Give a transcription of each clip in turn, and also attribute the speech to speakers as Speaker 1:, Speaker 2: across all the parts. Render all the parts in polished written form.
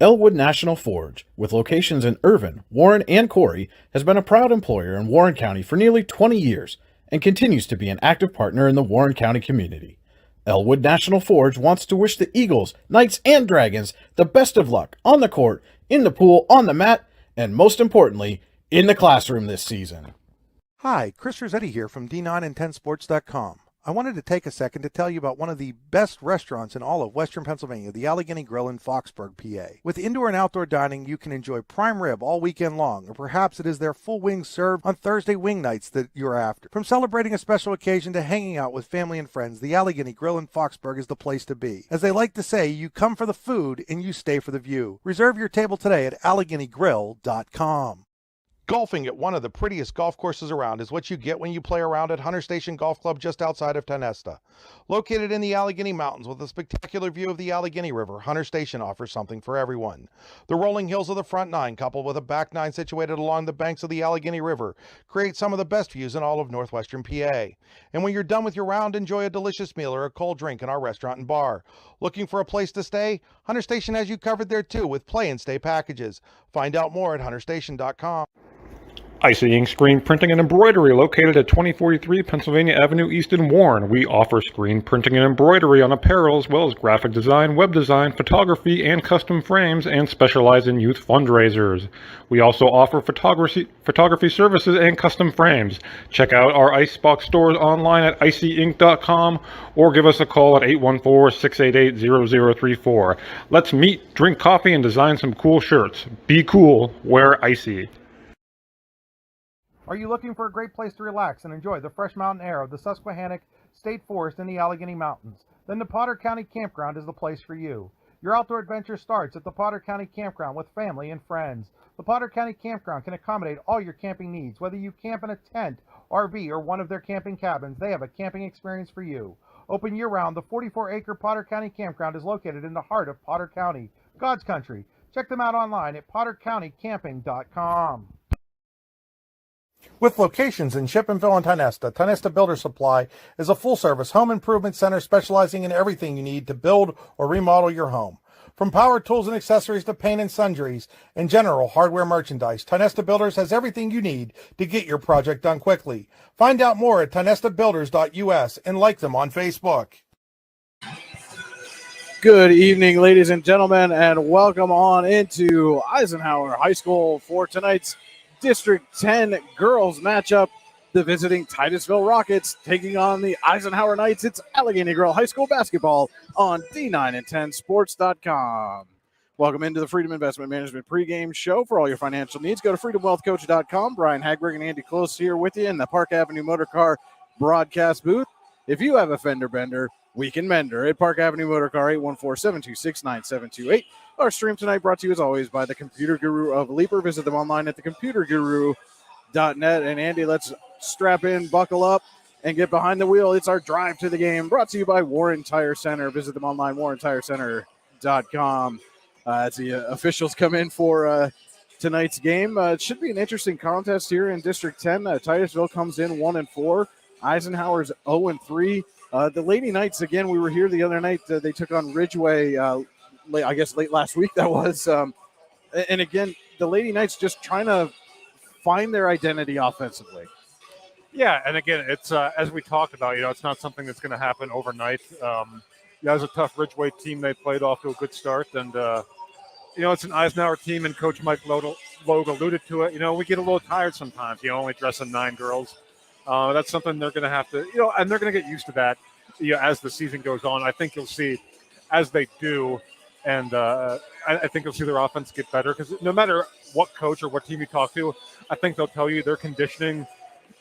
Speaker 1: Elwood National Forge, with locations in Irvin, Warren, and Corey, has been a proud employer in Warren County for nearly 20 years and continues to be an active partner in the Warren County community. Elwood National Forge wants to wish the Eagles, Knights, and Dragons the best of luck on the court, in the pool, on the mat, and most importantly, in the classroom this season.
Speaker 2: Hi, Chris Rossetti here from D9and10sports.com. I wanted to take a second to tell you about one of the best restaurants in all of Western Pennsylvania, the Allegheny Grill in Foxburg, PA. With indoor and outdoor dining, you can enjoy prime rib all weekend long, or perhaps it is their full wings served on Thursday wing nights that you're after. From celebrating a special occasion to hanging out with family and friends, the Allegheny Grill in Foxburg is the place to be. As they like to say, you come for the food and you stay for the view. Reserve your table today at AlleghenyGrill.com. Golfing at one of the prettiest golf courses around is what you get when you play around at Hunter Station Golf Club just outside of Tonesta. Located in the Allegheny Mountains with a spectacular view of the Allegheny River, Hunter Station offers something for everyone. The rolling hills of the front nine, coupled with a back nine situated along the banks of the Allegheny River, create some of the best views in all of northwestern PA. And when you're done with your round, enjoy a delicious meal or a cold drink in our restaurant and bar. Looking for a place to stay? Hunter Station has you covered there too with play and stay packages. Find out more at hunterstation.com.
Speaker 3: Icy Ink Screen Printing and Embroidery, located at 2043 Pennsylvania Avenue East in Warren. We offer screen printing and embroidery on apparel, as well as graphic design, web design, photography, and custom frames, and specialize in youth fundraisers. We also offer photography services and custom frames. Check out our Icebox stores online at icyink.com or give us a call at 814-688-0034. Let's meet, drink coffee, and design some cool shirts. Be cool, wear Icy.
Speaker 2: Are you looking for a great place to relax and enjoy the fresh mountain air of the Susquehannock State Forest in the Allegheny Mountains? Then the Potter County Campground is the place for you. Your outdoor adventure starts at the Potter County Campground with family and friends. The Potter County Campground can accommodate all your camping needs. Whether you camp in a tent, RV, or one of their camping cabins, they have a camping experience for you. Open year-round, the 44-acre Potter County Campground is located in the heart of Potter County, God's country. Check them out online at pottercountycamping.com. With locations in Shippenville and Tonesta, Tonesta Builder Supply is a full-service home improvement center specializing in everything you need to build or remodel your home. From power tools and accessories to paint and sundries and general hardware merchandise, Tonesta Builders has everything you need to get your project done quickly. Find out more at tonestabuilders.us and like them on Facebook.
Speaker 4: Good evening, ladies and gentlemen, and welcome on into Eisenhower High School for tonight's District 10 girls matchup. The visiting Titusville Rockets taking on the Eisenhower Knights. It's Allegheny Girl High School basketball on D9and10sports.com. Welcome into the Freedom Investment Management pregame show. For all your financial needs, go to freedomwealthcoach.com. Brian Hagberg and Andy Close here with you in the Park Avenue Motor Car broadcast booth. If you have a fender bender, we can mend her at Park Avenue Motor Car, 814-726-9728. Our stream tonight brought to you, as always, by the Computer Guru of Leaper. Visit them online at thecomputerguru.net. And, Andy, let's strap in, buckle up, and get behind the wheel. It's our drive to the game, brought to you by Warren Tire Center. Visit them online, warrentirecenter.com. As the officials come in for tonight's game. It should be an interesting contest here in District 10. Titusville comes in 1-4. Eisenhower's 0-3. The Lady Knights, again, we were here the other night. They took on Ridgeway, late last week that was. And again, the Lady Knights just trying to find their identity offensively.
Speaker 5: Yeah, and again, it's as we talked about, it's not something that's going to happen overnight. It was a tough Ridgeway team. They played off to a good start. And, it's an Eisenhower team, and Coach Mike Logue alluded to it. We get a little tired sometimes, only dressing 9 girls. That's something they're going to have to, and they're going to get used to that as the season goes on. I think you'll see as they do, and I think you'll see their offense get better because no matter what coach or what team you talk to, I think they'll tell you their conditioning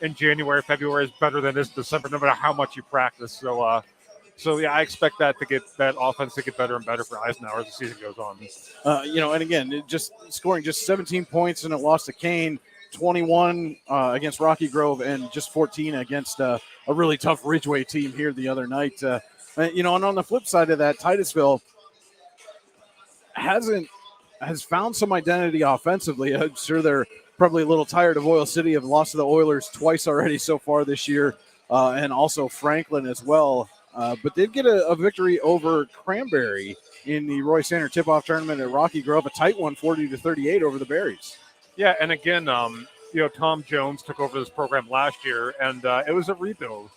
Speaker 5: in January, February is better than this December, no matter how much you practice. So yeah, I expect that offense to get better and better for Eisenhower as the season goes on.
Speaker 4: And again, just scoring just 17 points and it lost to Kane, 21 against Rocky Grove, and just 14 against a really tough Ridgeway team here the other night. And on the flip side of that, Titusville has found some identity offensively. I'm sure they're probably a little tired of Oil City, have lost to the Oilers twice already so far this year, and also Franklin as well. but did get a victory over Cranberry in the Roy Sander tip-off tournament at Rocky Grove, a tight one, 40-38 over the Berries.
Speaker 5: Yeah, and again, Tom Jones took over this program last year, and it was a rebuild.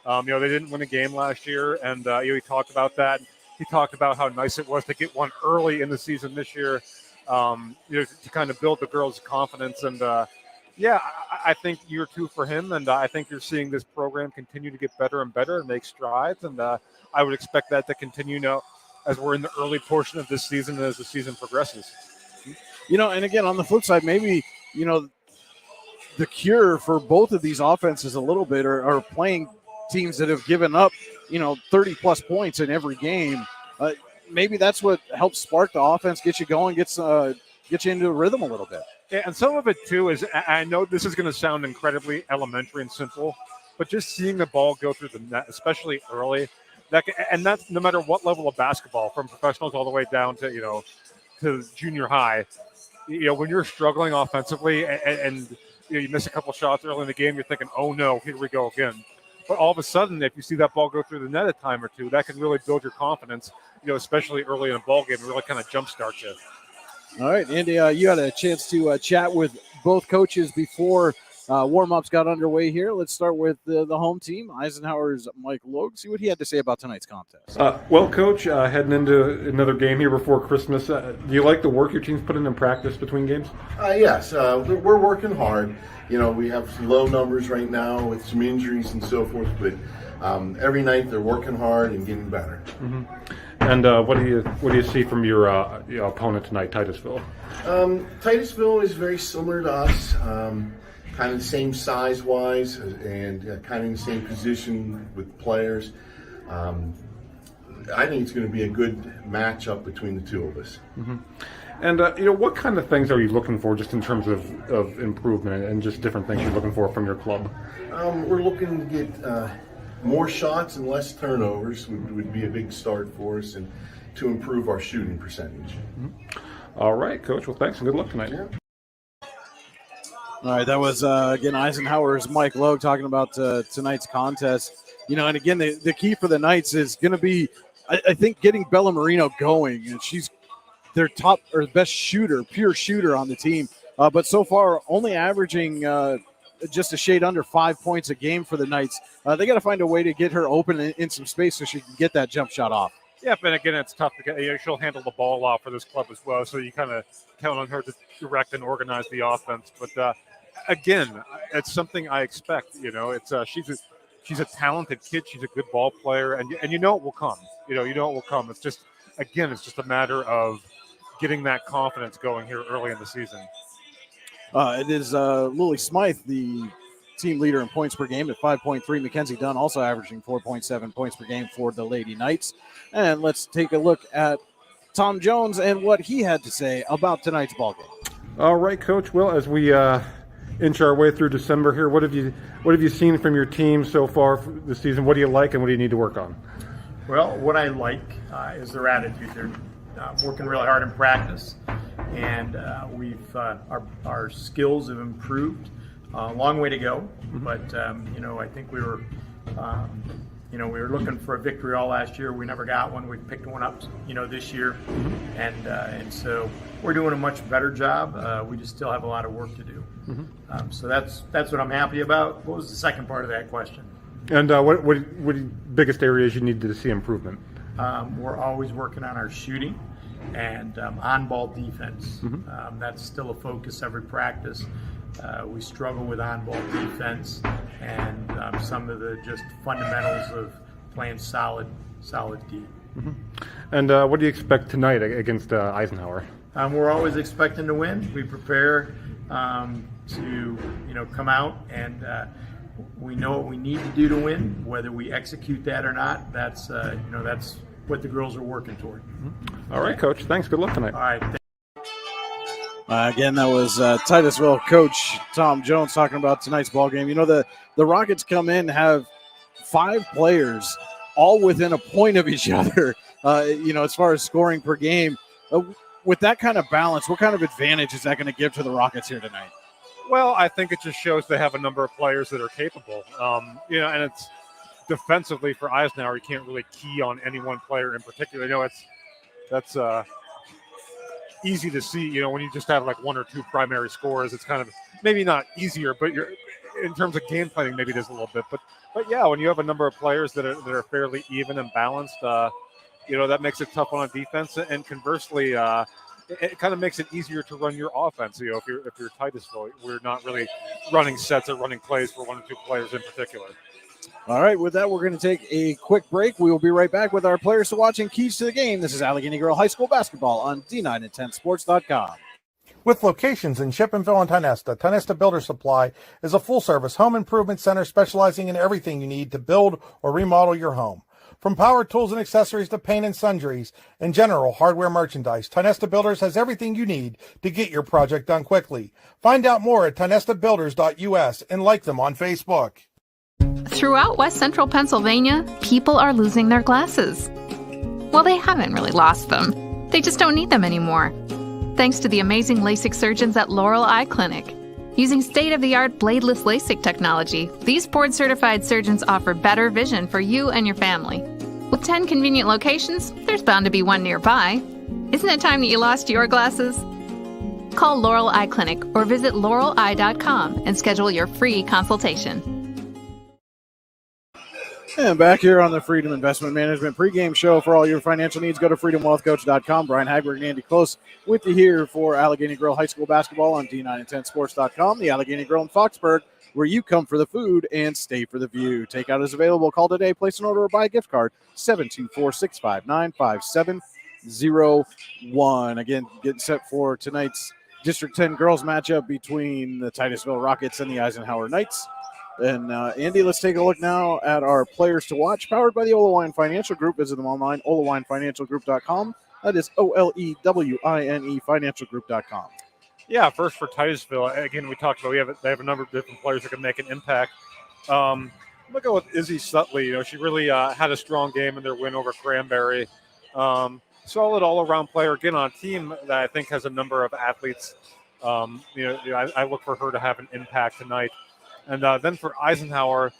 Speaker 5: They didn't win a game last year, and he talked about that. He talked about how nice it was to get one early in the season this year, to kind of build the girls' confidence. And I think year 2 for him, and I think you're seeing this program continue to get better and better and make strides. And I would expect that to continue now as we're in the early portion of this season and as the season progresses.
Speaker 4: And again, on the flip side, maybe, the cure for both of these offenses a little bit are playing teams that have given up, 30-plus points in every game. Maybe that's what helps spark the offense, get you going, get you into a rhythm a little bit.
Speaker 5: Yeah, and some of it, too, is I know this is going to sound incredibly elementary and simple, but just seeing the ball go through the net, especially early, and that's no matter what level of basketball, from professionals all the way down to, to junior high. When you're struggling offensively and you miss a couple shots early in the game, you're thinking, oh, no, here we go again. But all of a sudden, if you see that ball go through the net a time or two, that can really build your confidence, especially early in a ball game, and really kind of jumpstart you.
Speaker 4: All right, Andy, you had a chance to chat with both coaches before warm-ups got underway here. Let's start with the home team, Eisenhower's Mike Logue. See what he had to say about tonight's contest.
Speaker 3: Well, Coach, heading into another game here before Christmas, do you like the work your team's putting in practice between games?
Speaker 6: Yes, we're working hard. We have some low numbers right now with some injuries and so forth, but every night they're working hard and getting better.
Speaker 3: Mm-hmm. And what do you see from your opponent tonight, Titusville?
Speaker 6: Titusville is very similar to us, kind of the same size-wise and kind of in the same position with players. I think it's going to be a good matchup between the two of us.
Speaker 3: Mm-hmm. And what kind of things are you looking for, just in terms of improvement and just different things you're looking for from your club?
Speaker 6: We're looking to get more shots and less turnovers would be a big start for us, and to improve our shooting percentage.
Speaker 3: Mm-hmm. All right, Coach. Well, thanks and good luck tonight.
Speaker 6: Yeah.
Speaker 4: All right, that was, again, Eisenhower's Mike Logue talking about tonight's contest. And again, the key for the Knights is going to be, I think, getting Bella Marino going. And she's their top or best shooter, pure shooter on the team. But so far, only averaging just a shade under 5 points a game for the Knights. They got to find a way to get her open in some space so she can get that jump shot off.
Speaker 5: Yeah, but again, it's tough to get. She'll handle the ball a lot for this club as well, so you kind of count on her to direct and organize the offense. But again, it's something I expect. She's a talented kid. She's a good ball player, and it will come. It will come. It's just a matter of getting that confidence going here early in the season.
Speaker 4: It is Lily Smythe, the team leader in points per game at 5.3. Mackenzie Dunn also averaging 4.7 points per game for the Lady Knights. And let's take a look at Tom Jones and what he had to say about tonight's ball game.
Speaker 3: All right, Coach. Well, as we inch our way through December here, what have you seen from your team so far this season? What do you like and what do you need to work on?
Speaker 7: Well, what I like is their attitude. They're working really hard in practice, and our skills have improved. A long way to go, but I think we were looking for a victory all last year. We never got one. We picked one up, this year, and so we're doing a much better job. We just still have a lot of work to do. Mm-hmm. So that's what I'm happy about. What was the second part of that question?
Speaker 3: And what biggest areas you need to see improvement?
Speaker 7: We're always working on our shooting and on-ball defense. Mm-hmm. That's still a focus every practice. We struggle with on-ball defense and some of the just fundamentals of playing solid D.
Speaker 3: Mm-hmm. And what do you expect tonight against Eisenhower?
Speaker 7: We're always expecting to win. We prepare to come out and we know what we need to do to win. Whether we execute that or not, that's what the girls are working toward.
Speaker 3: Mm-hmm. All right, Coach. Thanks. Good luck tonight.
Speaker 7: All right.
Speaker 4: Again, that was Titusville coach Tom Jones talking about tonight's ball game. The Rockets come in, have 5 players all within a point of each other, as far as scoring per game. With that kind of balance, what kind of advantage is that going to give to the Rockets here tonight?
Speaker 5: Well, I think it just shows they have a number of players that are capable. And defensively for Eisenhower, you can't really key on any one player in particular. That's easy to see. When you just have like one or two primary scorers, it's kind of maybe not easier, but in terms of game planning, maybe it is a little bit. But yeah, when you have a number of players that are fairly even and balanced, that makes it tough on defense. And conversely, it kind of makes it easier to run your offense. If you're Titusville, we're not really running sets or running plays for one or two players in particular.
Speaker 4: All right, with that, we're going to take a quick break. We will be right back with our players to watch and keys to the game. This is Allegheny Girl High School basketball on D910sports.com.
Speaker 2: With locations in Shippenville and Tionesta, Tionesta Builder Supply is a full-service home improvement center specializing in everything you need to build or remodel your home. From power tools and accessories to paint and sundries and general hardware merchandise, Tionesta Builders has everything you need to get your project done quickly. Find out more at tionestabuilders.us and like them on Facebook.
Speaker 8: Throughout West Central Pennsylvania, people are losing their glasses. Well, they haven't really lost them. They just don't need them anymore. Thanks to the amazing LASIK surgeons at Laurel Eye Clinic. Using state-of-the-art bladeless LASIK technology, these board-certified surgeons offer better vision for you and your family. With 10 convenient locations, there's bound to be one nearby. Isn't it time that you lost your glasses? Call Laurel Eye Clinic or visit laureleye.com and schedule your free consultation.
Speaker 4: And back here on the Freedom Investment Management pregame show for all your financial needs, go to freedomwealthcoach.com. Brian Hagberg and Andy Close with you here for Allegheny Girl High School basketball on D910sports.com. The Allegheny Girl in Foxburg, where you come for the food and stay for the view. Takeout is available. Call today, place an order, or buy a gift card, 724-659-5701. Again, getting set for tonight's District 10 girls matchup between the Titusville Rockets and the Eisenhower Knights. And Andy, let's take a look now at our players to watch, powered by the Olewine Financial Group. Visit them online, olewinefinancialgroup.com. That is OLEWINE financialgroup.com.
Speaker 5: Yeah, first for Titusville, again, we talked about they have a number of different players that can make an impact. I'm going to go with Izzy Sutley. She really had a strong game in their win over Cranberry. Solid all-around player, again, on a team that I think has a number of athletes. I look for her to have an impact tonight. And then for Eisenhower,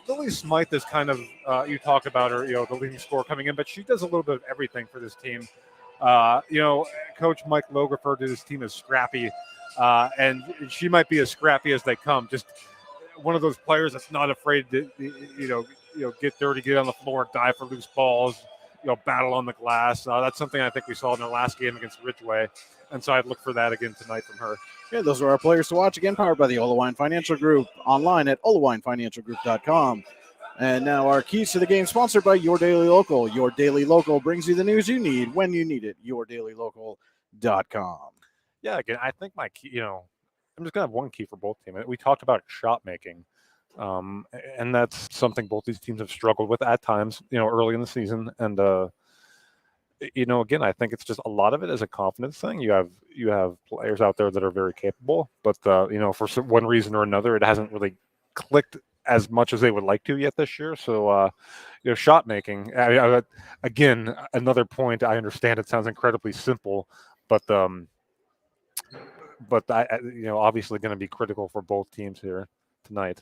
Speaker 5: Lily Smythe is kind of, you talked about her, the leading scorer coming in, but she does a little bit of everything for this team. Coach Mike Lowe referred to this team as scrappy, and she might be as scrappy as they come. Just one of those players that's not afraid to, get dirty, get on the floor, and dive for loose balls, battle on the glass. That's something I think we saw in their last game against Ridgeway, and so I'd look for that again tonight from her.
Speaker 4: Okay, those are our players to watch, again, powered by the Olewine Financial Group, online at olewinefinancialgroup.com. And now our keys to the game, sponsored by Your Daily Local. Your Daily Local brings you the news you need when you need it. yourdailylocal.com.
Speaker 5: Yeah, again, I think my key, I'm just going to have one key for both teams. We talked about shot making, and that's something both these teams have struggled with at times, early in the season. And, again, I think it's just a lot of it is a confidence thing. You have players out there that are very capable, but for one reason or another, it hasn't really clicked as much as they would like to yet this year. So, shot making. Again, another point. I understand it sounds incredibly simple, but obviously going to be critical for both teams here tonight.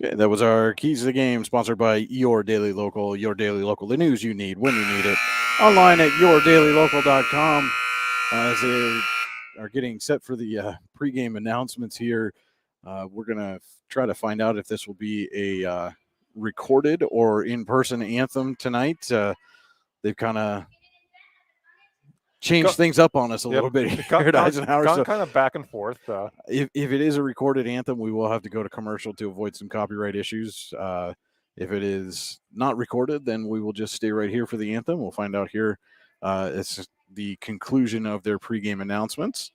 Speaker 4: Okay, that was our keys to the game, sponsored by Your Daily Local. Your Daily Local, the news you need when you need it. Online at yourdailylocal.com. As they are getting set for the pregame announcements here, we're going to try to find out if this will be a recorded or in-person anthem tonight. They've kind of changed things up on us a little bit here at Eisenhower.
Speaker 5: Gone kind of back and forth.
Speaker 4: If it is a recorded anthem, we will have to go to commercial to avoid some copyright issues. If it is not recorded, then we will just stay right here for the anthem. We'll find out here. It's the conclusion of their pregame announcements.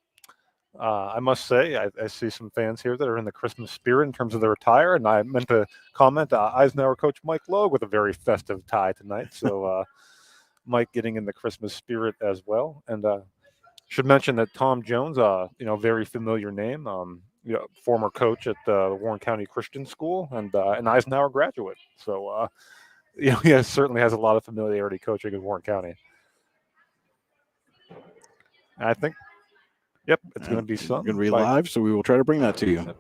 Speaker 5: I must say, I see some fans here that are in the Christmas spirit in terms of their attire, and I meant to comment Eisenhower coach Mike Lowe with a very festive tie tonight. So Mike getting in the Christmas spirit as well. And should mention that Tom Jones, very familiar name, former coach at the Warren County Christian School and an Eisenhower graduate. So, he certainly has a lot of familiarity coaching in Warren County. And I think, yep, it's going to be something.
Speaker 4: Going to be live, so we will try to bring that to you.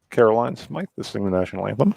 Speaker 5: Caroline Smythe to sing the national anthem.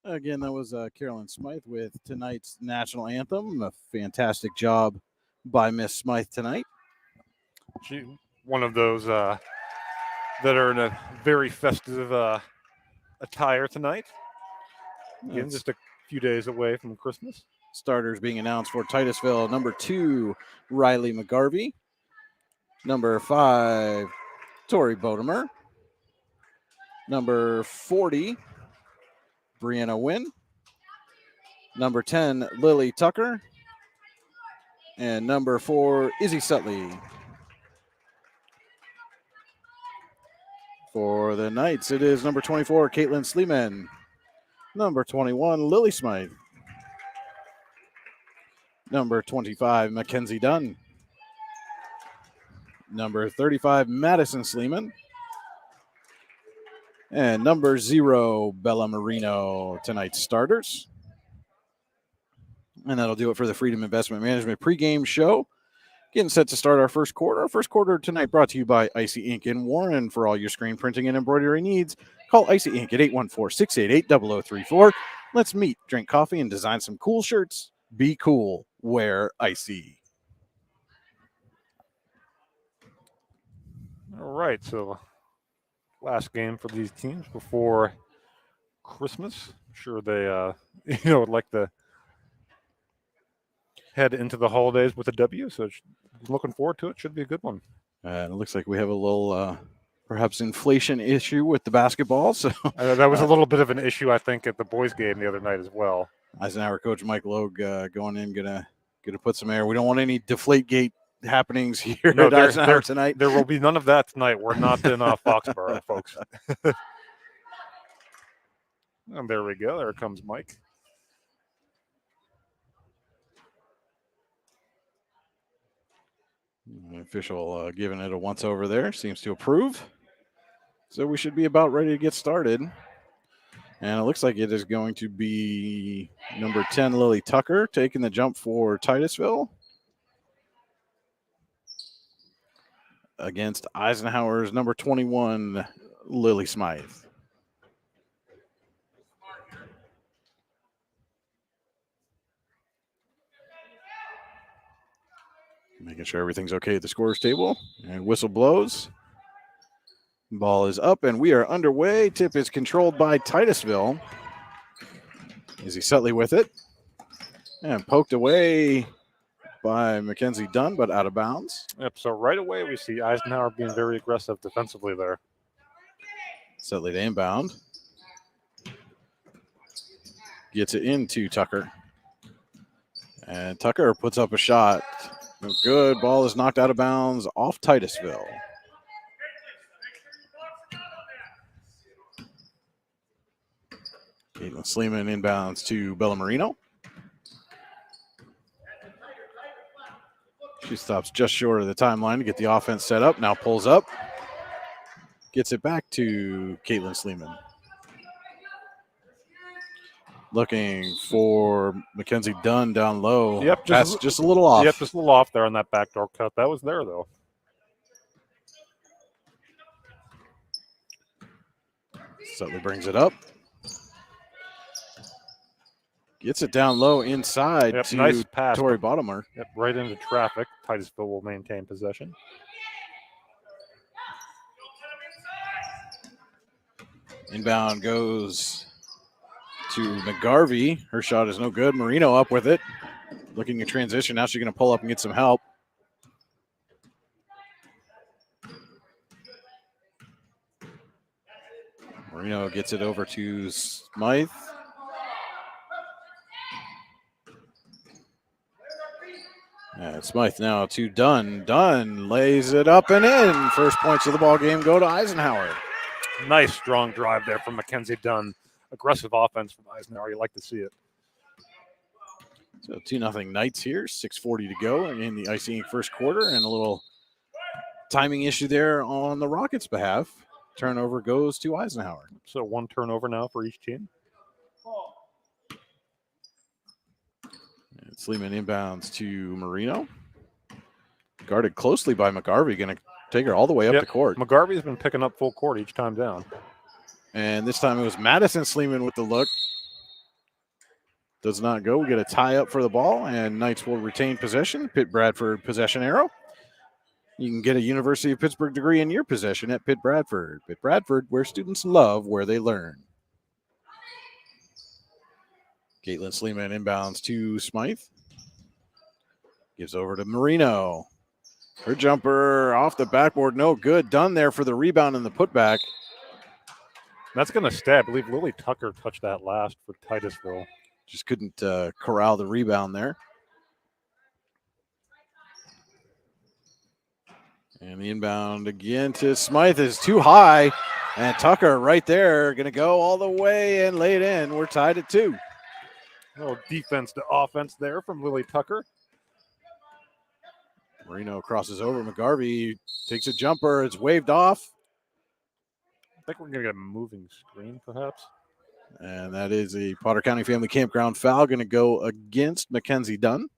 Speaker 4: Again, that was Carolyn Smythe with tonight's national anthem. A fantastic job by Miss Smythe tonight.
Speaker 5: She, one of those that are in a very festive attire tonight. Again, just a few days away from Christmas.
Speaker 4: Starters being announced for Titusville. Number 2, Riley McGarvey. Number 5, Tori Bodemer. Number 40, Brianna Wynn. Number 10, Lily Tucker. And number 4, Izzy Sutley. For the Knights, it is number 24, Caitlin Sleeman. Number 21, Lily Smythe. Number 25, Mackenzie Dunn. Number 35, Madison Sleeman. And number 0, Bella Marino, tonight's starters. And that'll do it for the Freedom Investment Management pregame show. Getting set to start our first quarter. Our first quarter tonight brought to you by Icy Ink in Warren. For all your screen printing and embroidery needs, call Icy Ink at 814-688-0034. Let's meet, drink coffee, and design some cool shirts. Be cool. Wear Icy.
Speaker 5: All right, so last game for these teams before Christmas. I'm sure they would like to head into the holidays with a W, so looking forward to it. Should be a good one.
Speaker 4: It looks like we have a little perhaps inflation issue with the basketball. So
Speaker 5: that was a little bit of an issue, I think, at the boys' game the other night as well.
Speaker 4: Eisenhower coach Mike Logue going in, gonna put some air. We don't want any Deflategate happenings here at Eisenhower tonight.
Speaker 5: There will be none of that tonight. We're not in Foxborough, folks. And there we go. There comes Mike.
Speaker 4: The official giving it a once over there. Seems to approve. So we should be about ready to get started. And it looks like it is going to be number 10, Lily Tucker, taking the jump for Titusville against Eisenhower's number 21, Lily Smythe. Making sure everything's okay at the scorer's table. And whistle blows. Ball is up, and we are underway. Tip is controlled by Titusville. Izzy Sutley with it. And poked away by Mackenzie Dunn, but out of bounds.
Speaker 5: Yep, so right away we see Eisenhower being very aggressive defensively there.
Speaker 4: Sutley to inbound. Gets it into Tucker. And Tucker puts up a shot. No good. Ball is knocked out of bounds off Titusville. Caitlin Sleeman inbounds to Bella Marino. She stops just short of the timeline to get the offense set up. Now pulls up. Gets it back to Caitlin Sleeman. Looking for Mackenzie Dunn down low.
Speaker 5: Yep,
Speaker 4: just a little off.
Speaker 5: Yep, just a little off there on that backdoor cut. That was there, though.
Speaker 4: Sutley brings it up. Gets it down low inside to
Speaker 5: nice pass.
Speaker 4: Tori Bodemer.
Speaker 5: Yep, right into traffic. Titusville will maintain possession.
Speaker 4: Inbound goes to McGarvey. Her shot is no good. Marino up with it. Looking at transition. Now she's going to pull up and get some help. Marino gets it over to Smythe. And Smythe now to Dunn. Dunn lays it up and in. First points of the ball game go to Eisenhower.
Speaker 5: Nice strong drive there from Mackenzie Dunn. Aggressive offense from Eisenhower. You like to see it.
Speaker 4: So 2-0 Knights here. 6:40 to go in the Icy Ink first quarter. And a little timing issue there on the Rockets' behalf. Turnover goes to Eisenhower.
Speaker 5: So one turnover now for each team.
Speaker 4: And Sleeman inbounds to Marino. Guarded closely by McGarvey. Going to take her all the way up the court.
Speaker 5: McGarvey's been picking up full court each time down.
Speaker 4: And this time it was Madison Sleeman with the look. Does not go. We get a tie up for the ball, and Knights will retain possession. Pitt Bradford possession arrow. You can get a University of Pittsburgh degree in your possession at Pitt Bradford. Pitt Bradford, where students love where they learn. Caitlin Sleeman inbounds to Smythe. Gives over to Marino. Her jumper off the backboard, no good. Done there for the rebound and the putback.
Speaker 5: That's going to stay. I believe Lily Tucker touched that last for Titusville.
Speaker 4: Just couldn't corral the rebound there. And the inbound again to Smythe is too high. And Tucker right there going to go all the way and lay it in. We're tied at 2.
Speaker 5: A little defense to offense there from Lily Tucker.
Speaker 4: Marino crosses over. McGarvey takes a jumper. It's waved off.
Speaker 5: I think we're going to get a moving screen, perhaps.
Speaker 4: And that is a Potter County Family Campground foul going to go against Mackenzie Dunn.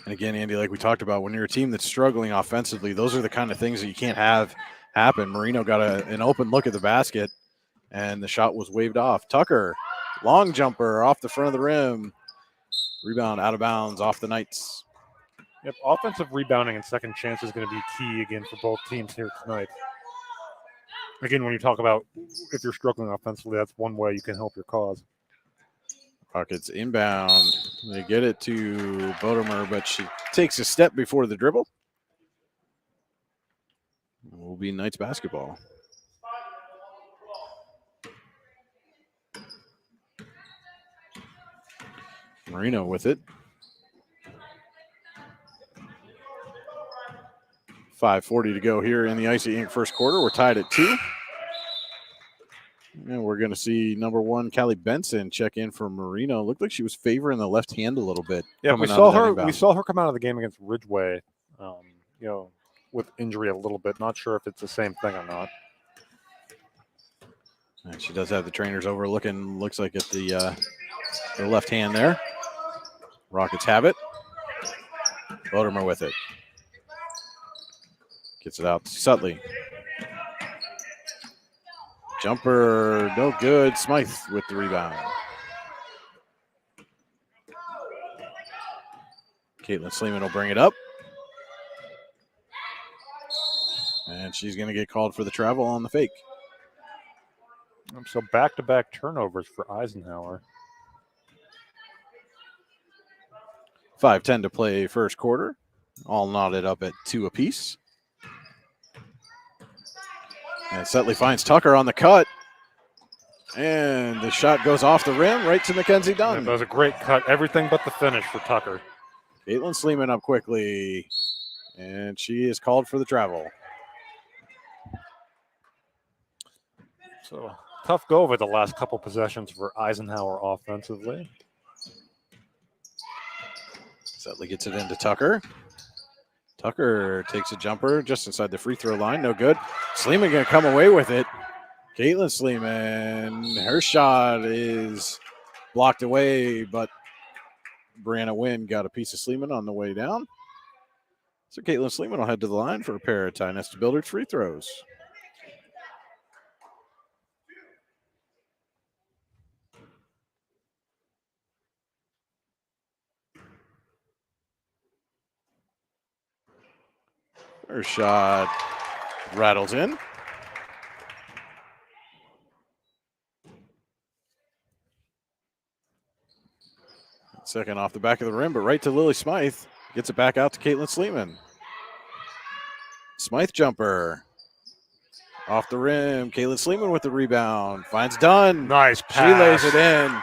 Speaker 4: And again, Andy, like we talked about, when you're a team that's struggling offensively, those are the kind of things that you can't have happen. Marino got an open look at the basket, and the shot was waved off. Tucker, long jumper off the front of the rim. Rebound out of bounds off the Knights.
Speaker 5: Yep, offensive rebounding and second chance is going to be key again for both teams here tonight. Again, when you talk about if you're struggling offensively, that's one way you can help your cause.
Speaker 4: Rockets inbound. They get it to Bodemer, but she takes a step before the dribble. It will be Knights basketball. Marino with it. 5:40 to go here in the Icy Ink first quarter. We're tied at 2. And we're going to see number 1, Callie Benson, check in for Marino. Looked like she was favoring the left hand a little bit.
Speaker 5: Yeah, we saw her. We saw her come out of the game against Ridgeway, with injury a little bit. Not sure if it's the same thing or not.
Speaker 4: And she does have the trainers overlooking. Looks like at the left hand there. Rockets have it. Bodemer with it. Gets it out to Sutley. Jumper, no good. Smythe with the rebound. Caitlin Sleeman will bring it up. And she's going to get called for the travel on the fake.
Speaker 5: So back-to-back turnovers for Eisenhower.
Speaker 4: 5:10 to play first quarter. All knotted up at 2 apiece. And Sutley finds Tucker on the cut. And the shot goes off the rim right to Mackenzie Dunn.
Speaker 5: Yeah, that was a great cut. Everything but the finish for Tucker.
Speaker 4: Caitlin Sleeman up quickly. And she is called for the travel.
Speaker 5: So tough go over the last couple possessions for Eisenhower offensively.
Speaker 4: Sutley gets it into Tucker. Tucker takes a jumper just inside the free throw line. No good. Sleeman going to come away with it. Caitlin Sleeman, her shot is blocked away, but Brianna Wynn got a piece of Sleeman on the way down. So Caitlin Sleeman will head to the line for a pair of Ty Nesta Builders free throws. Her shot rattles in. Second off the back of the rim, but right to Lily Smythe. Gets it back out to Caitlin Sleeman. Smythe jumper. Off the rim. Caitlin Sleeman with the rebound. Finds Dunn.
Speaker 5: Nice pass.
Speaker 4: She lays it in.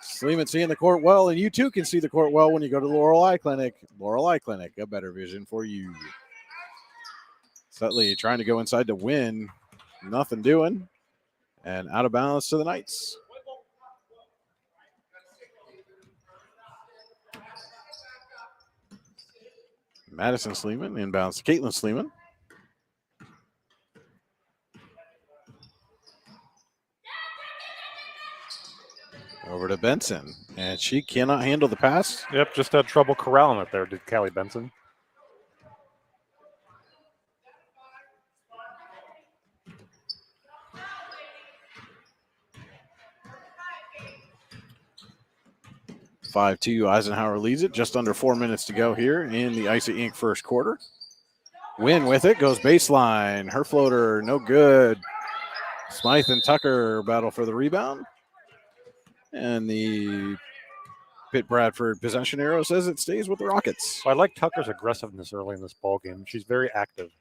Speaker 4: Sleeman seeing the court well, and you too can see the court well when you go to Laurel Eye Clinic. Laurel Eye Clinic, a better vision for you. Sutley trying to go inside to win. Nothing doing. And out of bounds to the Knights. Madison Sleeman inbounds to Caitlin Sleeman. Over to Benson, and she cannot handle the pass.
Speaker 5: Yep, just had trouble corralling it there, did Callie Benson.
Speaker 4: 5-2, Eisenhower leads it. Just under 4 minutes to go here in the Icy Inc. first quarter. Win with it, goes baseline. Her floater, no good. Smythe and Tucker battle for the rebound. And the Pitt Bradford possession arrow says it stays with the Rockets.
Speaker 5: I like Tucker's aggressiveness early in this ball game. She's very active.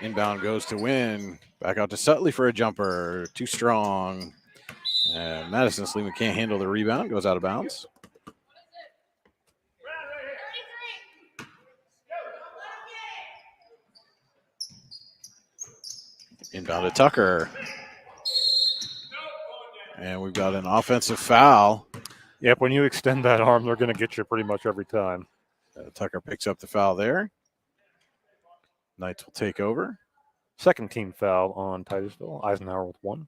Speaker 4: Inbound goes to Win. Back out to Sutley for a jumper. Too strong. And Madison Sleeman can't handle the rebound. Goes out of bounds. Inbound to Tucker. And we've got an offensive foul.
Speaker 5: Yep, when you extend that arm, they're going to get you pretty much every time.
Speaker 4: Tucker picks up the foul there. Knights will take over.
Speaker 5: Second team foul on Titusville. Eisenhower with 1.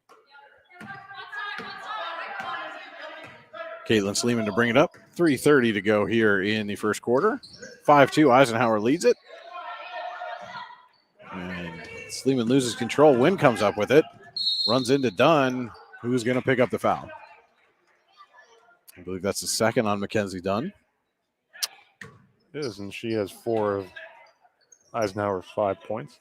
Speaker 4: Caitlin Sleeman to bring it up. 3:30 to go here in the first quarter. 5-2, Eisenhower leads it. And Sleeman loses control. Wynn comes up with it. Runs into Dunn, who's going to pick up the foul. I believe that's the second on Mackenzie Dunn.
Speaker 5: It is, and she has 4 of Eisenhower's 5 points.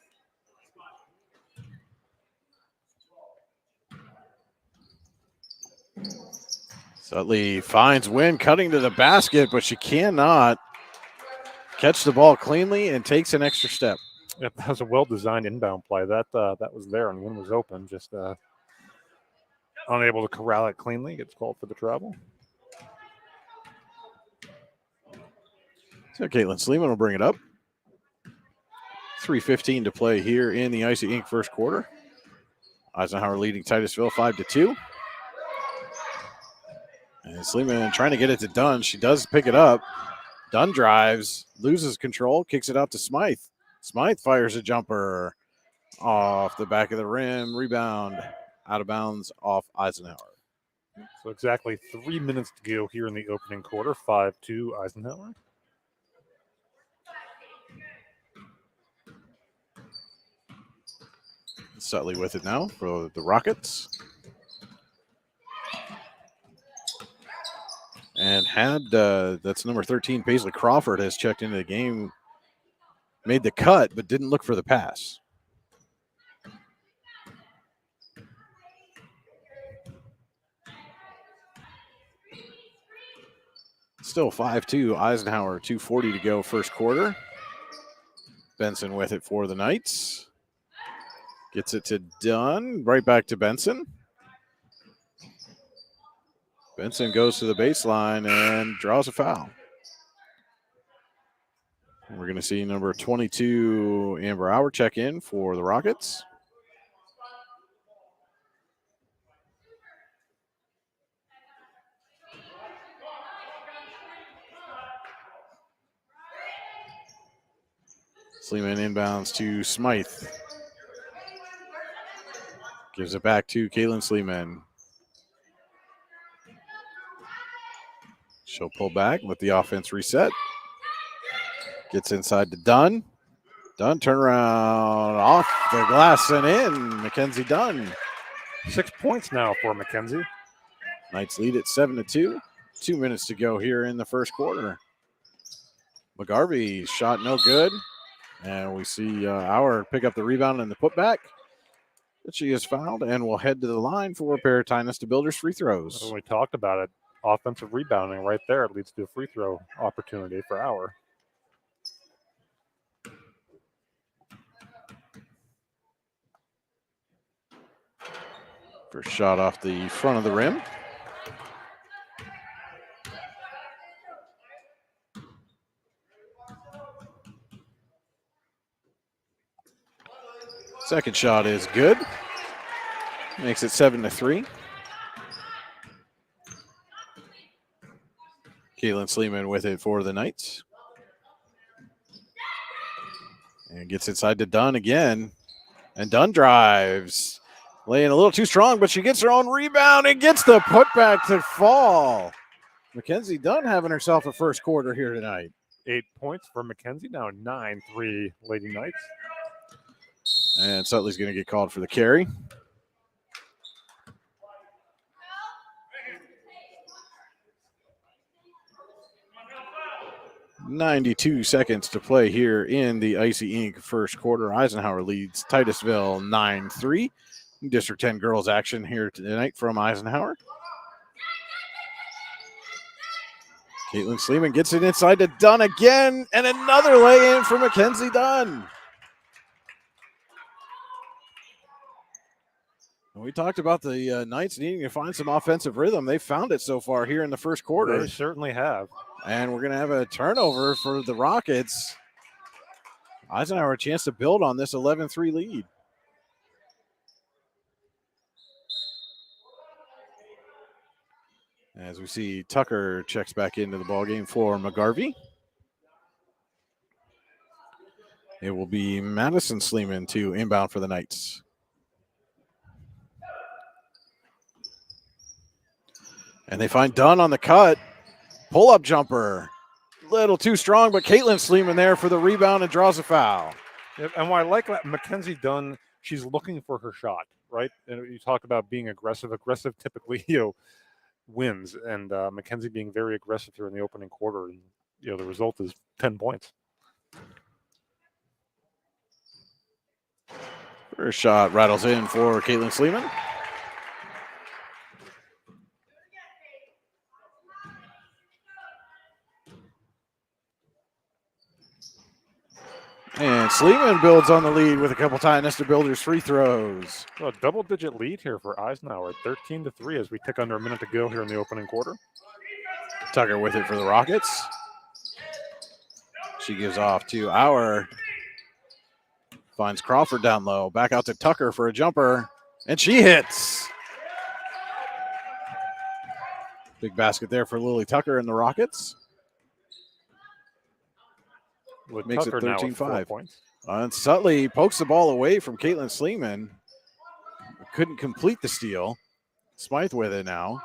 Speaker 4: Sutley finds Wynn cutting to the basket, but she cannot catch the ball cleanly and takes an extra step.
Speaker 5: Yep, that was a well-designed inbound play. That was there, and Wynn was open, just unable to corral it cleanly. Gets called for the travel.
Speaker 4: So Caitlin Sleeman will bring it up. 3:15 to play here in the Icy Inc. first quarter. Eisenhower leading Titusville 5-2. And Sleeman trying to get it to Dunn. She does pick it up. Dunn drives, loses control, kicks it out to Smythe. Smythe fires a jumper off the back of the rim. Rebound out of bounds off Eisenhower.
Speaker 5: So exactly 3 minutes to go here in the opening quarter. 5-2 Eisenhower.
Speaker 4: Sutley with it now for the Rockets. And that's number 13, Paisley Crawford, has checked into the game, made the cut, but didn't look for the pass. Still 5-2, Eisenhower, 2:40 to go first quarter. Benson with it for the Knights. Gets it to Dunn, right back to Benson. Benson goes to the baseline and draws a foul. We're going to see number 22, Amber Hour, check in for the Rockets. Sleeman inbounds to Smythe. Gives it back to Caitlin Sleeman. She'll pull back, let the offense reset. Gets inside to Dunn. Dunn turnaround off the glass and in. Mackenzie Dunn.
Speaker 5: 6 points now for Mackenzie.
Speaker 4: Knights lead at 7-2. 2 minutes to go here in the first quarter. McGarvey shot no good. And we see Auer pick up the rebound and the putback. But she is fouled and will head to the line for Paratinas to Builders free throws.
Speaker 5: When we talked about it, offensive rebounding right there, it leads to a free throw opportunity for Auer.
Speaker 4: First shot off the front of the rim. Second shot is good. Makes it 7-3. Caitlin Sleeman with it for the Knights. And gets inside to Dunn again. And Dunn drives. Laying a little too strong, but she gets her own rebound and gets the putback to fall. Mackenzie Dunn having herself a first quarter here tonight.
Speaker 5: 8 points for Mackenzie, now 9-3 Lady Knights.
Speaker 4: And Sutley's going to get called for the carry. 92 seconds to play here in the Icy Ink first quarter. Eisenhower leads Titusville 9-3. District 10 girls action here tonight from Eisenhower. Caitlin Sleeman gets it inside to Dunn again, and another lay-in for Mackenzie Dunn. We talked about the Knights needing to find some offensive rhythm. They found it so far here in the first quarter.
Speaker 5: They certainly have.
Speaker 4: And we're going to have a turnover for the Rockets. Eisenhower a chance to build on this 11-3 lead. As we see Tucker checks back into the ballgame for McGarvey. It will be Madison Sleeman to inbound for the Knights. And they find Dunn on the cut. Pull-up jumper. Little too strong, but Caitlin Sleeman there for the rebound and draws a foul.
Speaker 5: Yep, and what I like about Mackenzie Dunn, she's looking for her shot, right? And you talk about being aggressive. Aggressive typically, wins. And Mackenzie being very aggressive here in the opening quarter. And, the result is 10 points.
Speaker 4: First shot rattles in for Caitlin Sleeman. And Sleeman builds on the lead with a couple Nester Builders free throws.
Speaker 5: Well, a double-digit lead here for Eisenhower, 13-3 as we tick under a minute to go here in the opening quarter.
Speaker 4: Tucker with it for the Rockets. She gives off to Auer. Finds Crawford down low. Back out to Tucker for a jumper. And she hits. Big basket there for Lily Tucker and the Rockets. Makes
Speaker 5: Tucker
Speaker 4: it 13-5. And Sutley pokes the ball away from Caitlin Sleeman. Couldn't complete the steal. Smythe with it now.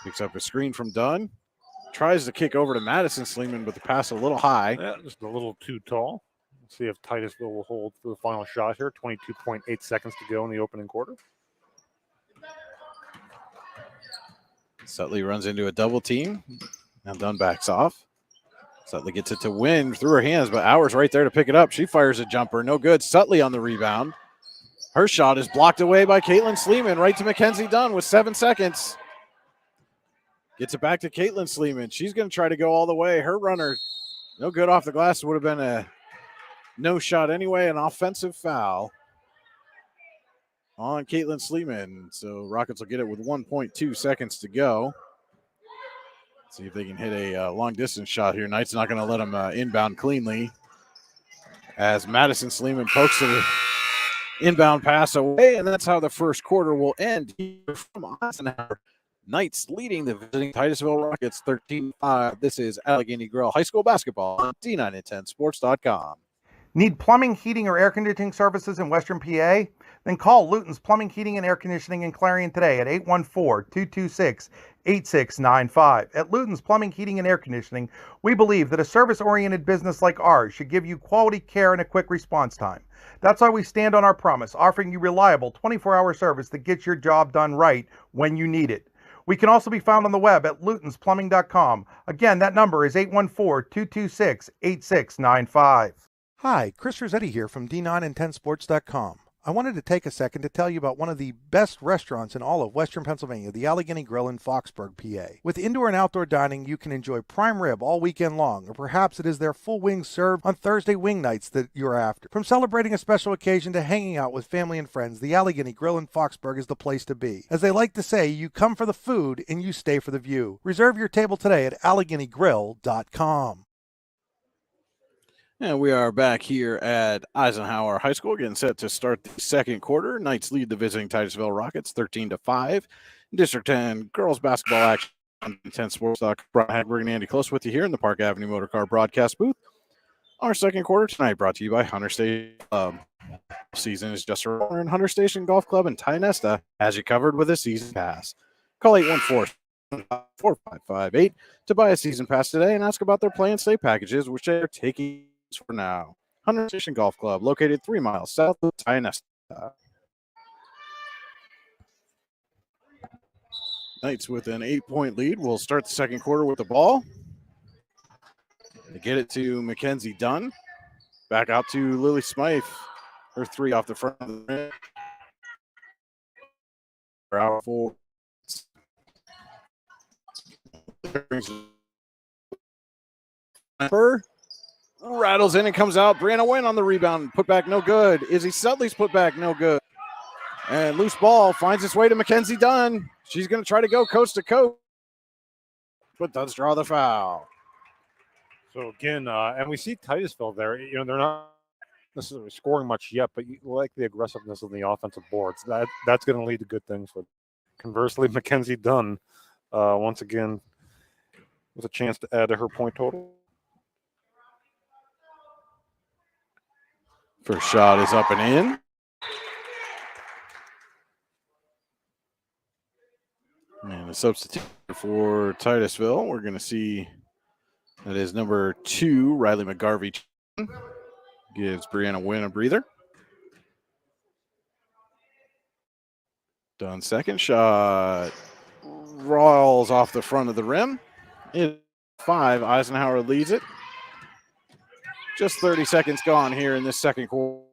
Speaker 4: Picks up a screen from Dunn. Tries to kick over to Madison Sleeman, but the pass a little high.
Speaker 5: Yeah, just a little too tall. Let's see if Titusville will hold for the final shot here. 22.8 seconds to go in the opening quarter.
Speaker 4: Sutley runs into a double team. Now Dunn backs off. Sutley gets it to win through her hands, but Auer's right there to pick it up. She fires a jumper. No good. Sutley on the rebound. Her shot is blocked away by Caitlin Sleeman right to Mackenzie Dunn with 7 seconds. Gets it back to Caitlin Sleeman. She's going to try to go all the way. Her runner, no good off the glass. Would have been a no shot anyway. An offensive foul on Caitlin Sleeman. So Rockets will get it with 1.2 seconds to go. See if they can hit a long-distance shot here. Knight's not going to let them inbound cleanly. As Madison Sleeman pokes the inbound pass away, and that's how the first quarter will end here from Eisenhower. Knights leading the visiting Titusville Rockets 13-5. This is Allegheny Grill High School Basketball on D910sports.com.
Speaker 2: Need plumbing, heating, or air conditioning services in Western PA? Then call Luton's Plumbing, Heating, and Air Conditioning in Clarion today at 814-226-8695. At Luton's Plumbing, Heating, and Air Conditioning, we believe that a service-oriented business like ours should give you quality care and a quick response time. That's why we stand on our promise, offering you reliable 24-hour service that gets your job done right when you need it. We can also be found on the web at lutonsplumbing.com. Again, that number is 814-226-8695. Hi, Chris Rossetti here from D910sports.com. I wanted to take a second to tell you about one of the best restaurants in all of Western Pennsylvania, the Allegheny Grill in Foxburg, PA. With indoor and outdoor dining, you can enjoy prime rib all weekend long, or perhaps it is their full wings served on Thursday wing nights that you're after. From celebrating a special occasion to hanging out with family and friends, the Allegheny Grill in Foxburg is the place to be. As they like to say, you come for the food and you stay for the view. Reserve your table today at AlleghenyGrill.com.
Speaker 4: And we are back here at Eisenhower High School, getting set to start the second quarter. Knights lead the visiting Titusville Rockets 13-5. District 10 girls basketball action on 10 Sports. Brian Hagberg and Andy Close with you here in the Park Avenue Motor Car broadcast booth. Our second quarter tonight brought to you by Hunter Station Club. Season is just around, and Hunter Station Golf Club in Tynesta has you covered with a season pass. Call 814-4558 to buy a season pass today and ask about their play and stay packages, which they are taking for now. Hunter Station Golf Club, located 3 miles south of Tynesta. Knights with an 8-point lead will start the second quarter with the ball. get it to Mackenzie Dunn. Back out to Lily Smythe. Her 3 off the front of the rim. Out 4. Rattles in and comes out. Brianna Wynn on the rebound. Put back no good. Izzy Sudley's put back no good. And loose ball finds its way to Mackenzie Dunn. She's going to try to go coast to coast, but does draw the foul.
Speaker 5: So again, and we see Titusville there. You know, they're not necessarily scoring much yet, but you like the aggressiveness of the offensive boards. That's going to lead to good things. But conversely, Mackenzie Dunn, once again, with a chance to add to her point total.
Speaker 4: First shot is up and in. And a substitute for Titusville. We're going to see that is number 2, Riley McGarvey. Gives Brianna Wynn a breather. Dunn second shot. Rolls off the front of the rim. In 5, Eisenhower leads it. Just 30 seconds gone here in this second quarter.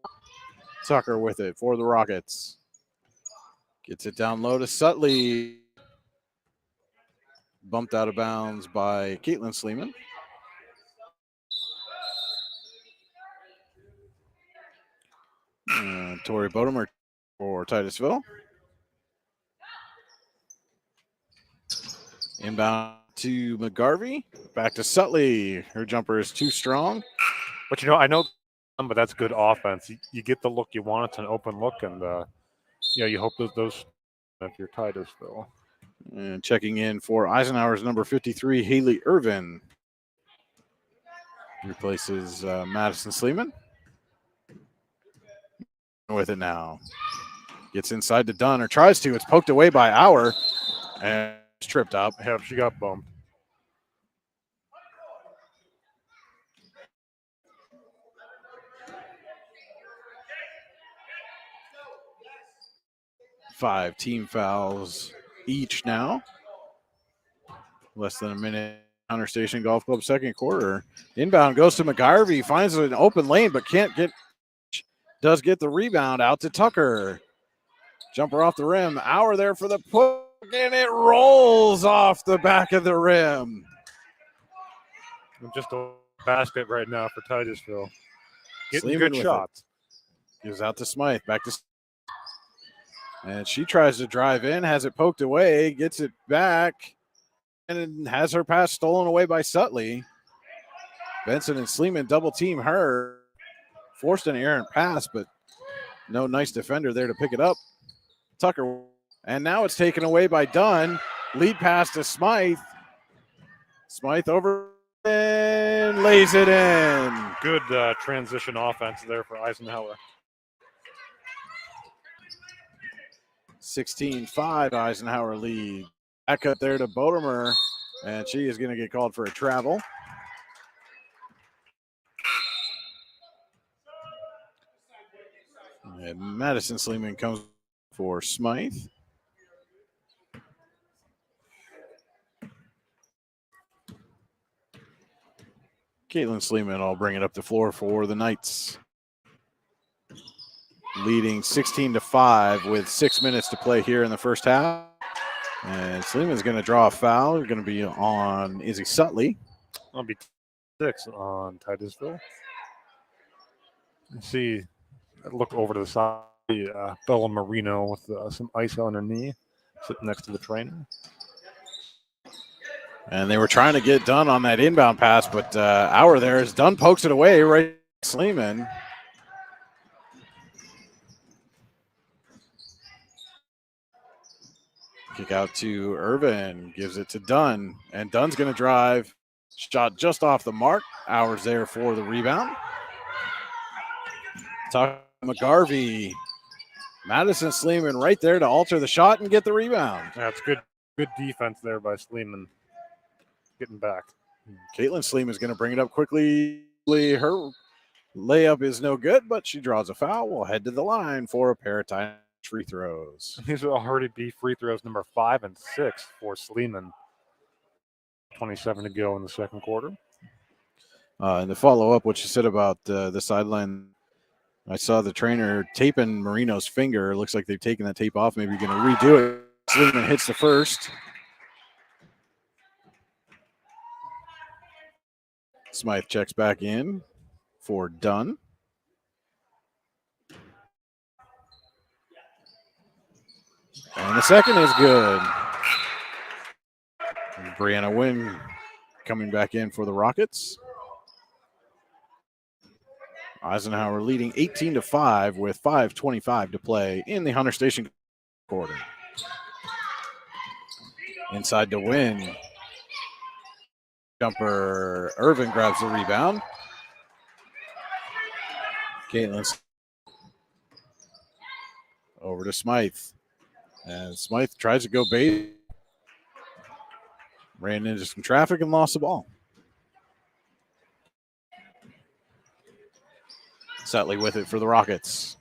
Speaker 4: Tucker with it for the Rockets. Gets it down low to Sutley. Bumped out of bounds by Caitlin Sleeman. Tori Bodemer for Titusville. Inbound to McGarvey. Back to Sutley. Her jumper is too strong.
Speaker 5: But, you know, I know, but that's good offense. You get the look you want. It's an open look, and, you know, you hope those if you're Titusville.
Speaker 4: And checking in for Eisenhower's number 53, Haley Irvin. Replaces Madison Sleeman. With it now. Gets inside to Dunn, or tries to. It's poked away by Auer. And it's tripped up.
Speaker 5: Yeah, she got bumped.
Speaker 4: Five team fouls each now. Less than a minute. Hunter Station Golf Club second quarter. Inbound goes to McGarvey. Finds an open lane, but can't get. Does get the rebound out to Tucker. Jumper off the rim. Auer there for the push, and it rolls off the back of the rim.
Speaker 5: Just a basket right now for Titusville. Getting
Speaker 4: Sleeman
Speaker 5: good shots.
Speaker 4: Gives out to Smythe. Back to. And she tries to drive in, has it poked away, gets it back, and has her pass stolen away by Sutley. Benson and Sleeman double team her. Forced an errant pass, but no nice defender there to pick it up. Tucker. And now it's taken away by Dunn. Lead pass to Smythe. Smythe over and lays it in.
Speaker 5: Good transition offense there for Eisenhower.
Speaker 4: 16-5 Eisenhower lead. Back up there to Bodemer, and she is going to get called for a travel. And Madison Sleeman comes for Smythe. Caitlin Sleeman will bring it up the floor for the Knights. Leading 16-5 with 6 minutes to play here in the first half. And Sleeman's going to draw a foul. It's going to be on Izzy Sutley.
Speaker 5: That'll be 6 on Titusville. See, look over to the side. Bella Marino with some ice on her knee, sitting next to the trainer.
Speaker 4: And they were trying to get Dunn on that inbound pass, but Auer there as Dunn pokes it away right to Sleeman. Kick out to Irvin, gives it to Dunn, and Dunn's going to drive. Shot just off the mark. Auer's there for the rebound. Tucker McGarvey. Madison Sleeman right there to alter the shot and get the rebound.
Speaker 5: That's good defense there by Sleeman. Getting back.
Speaker 4: Caitlin Sleeman is going to bring it up quickly. Her layup is no good, but she draws a foul. We'll head to the line for a pair of time free throws.
Speaker 5: These will already be free throws number 5 and 6 for Sleeman. 27 to go in the second quarter.
Speaker 4: And to follow up what you said about the sideline, I saw the trainer taping Marino's finger. It looks like they've taken that tape off. Maybe you're going to redo it. Sleeman hits the first. Smythe checks back in for Dunn. And the second is good. And Brianna Wynn coming back in for the Rockets. Eisenhower leading 18-5 with 5:25 to play in the Hunter Station quarter. Inside to Wynn. Jumper. Irvin grabs the rebound. Caitlin over to Smythe. And Smythe tries to go base. Ran into some traffic and lost the ball. Sutley with it for the Rockets.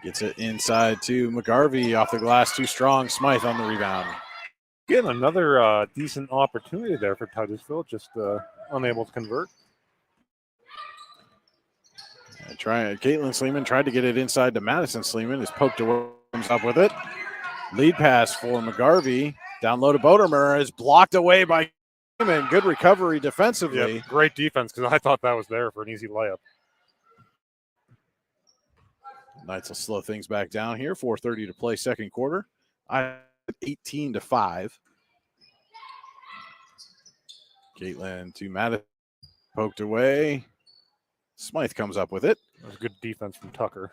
Speaker 4: Gets it inside to McGarvey off the glass, too strong. Smythe on the rebound.
Speaker 5: Again, another decent opportunity there for Titusville, just unable to convert.
Speaker 4: Caitlin Sleeman tried to get it inside to Madison Sleeman. Is poked away, comes up with it. Lead pass for McGarvey. Down low to Bodemer is blocked away by Sleeman. Good recovery defensively.
Speaker 5: Yep, great defense, because I thought that was there for an easy layup.
Speaker 4: Knights will slow things back down here. 4:30 to play second quarter. 18-5. Caitlin to Madison. Poked away. Smythe comes up with it.
Speaker 5: That was good defense from Tucker.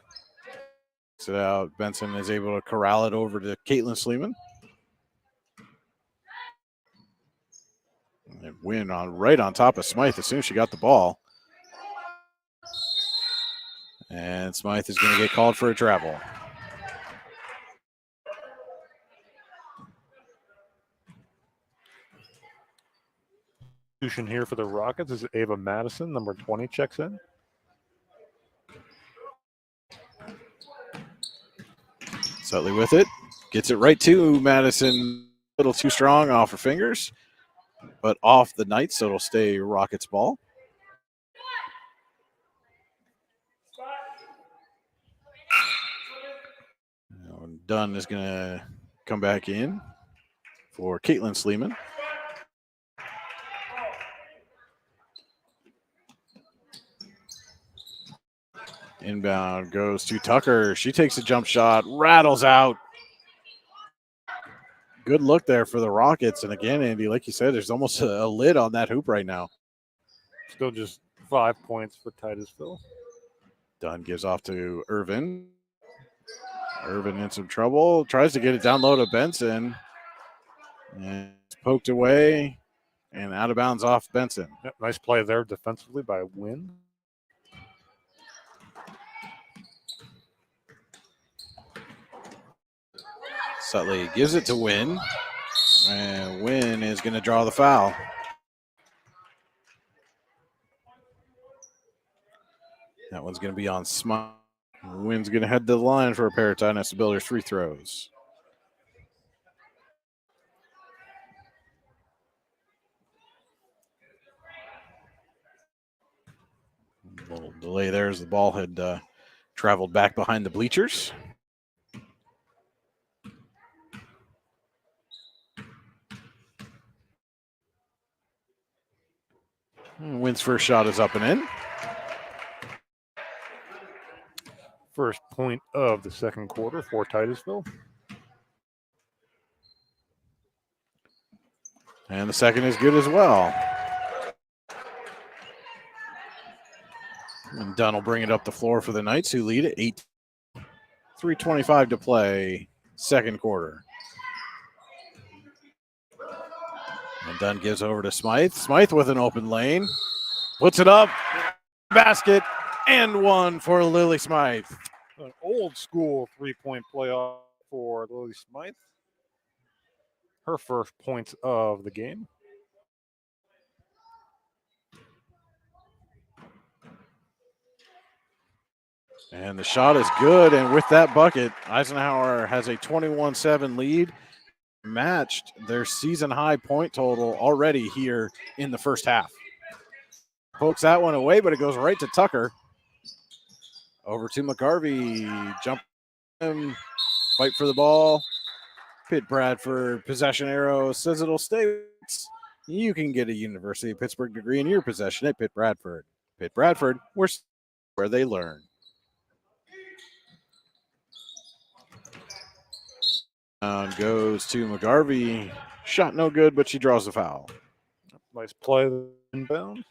Speaker 4: Sit out. Benson is able to corral it over to Caitlin Sleeman. And Win right on top of Smythe as soon as she got the ball. And Smythe is going to get called for a travel.
Speaker 5: Substitution here for the Rockets is Ava Madison, number 20, checks in.
Speaker 4: Sutley with it. Gets it right to Madison. A little too strong off her fingers, but off the Knights, so it'll stay Rockets ball. Dunn is going to come back in for Caitlin Sleeman. Inbound goes to Tucker. She takes a jump shot, rattles out. Good look there for the Rockets. And again, Andy, like you said, there's almost a lid on that hoop right now.
Speaker 5: Still just 5 points for Titusville.
Speaker 4: Dunn gives off to Irvin. Irvin in some trouble. Tries to get it down low to Benson. And it's poked away and out of bounds off Benson.
Speaker 5: Yep, nice play there defensively by Wynn.
Speaker 4: Sutley gives it to Wynn. And Wynn is going to draw the foul. That one's going to be on Smythe. Wynn's going to head to the line for a pair of Titusville Builders free throws. A little delay there as the ball had traveled back behind the bleachers. Wynn's first shot is up and in.
Speaker 5: First point of the second quarter for Titusville.
Speaker 4: And the second is good as well. And Dunn will bring it up the floor for the Knights, who lead at 8. 3:25 to play, second quarter. And Dunn gives over to Smythe. Smythe with an open lane. Puts it up. Basket. And one for Lily Smythe.
Speaker 5: An old school three-point playoff for Lily Smythe. Her first points of the game.
Speaker 4: And the shot is good. And with that bucket, Eisenhower has a 21-7 lead. matched their season high point total already here in the first half. Pokes that one away, but it goes right to Tucker. Over to McGarvey. Jump him. Fight for the ball. Pitt Bradford possession arrow says it'll stay. You can get a University of Pittsburgh degree in your possession at Pitt Bradford. Pitt Bradford, where they learn. Down goes to McGarvey. Shot no good, but she draws the foul.
Speaker 5: Nice play inbound.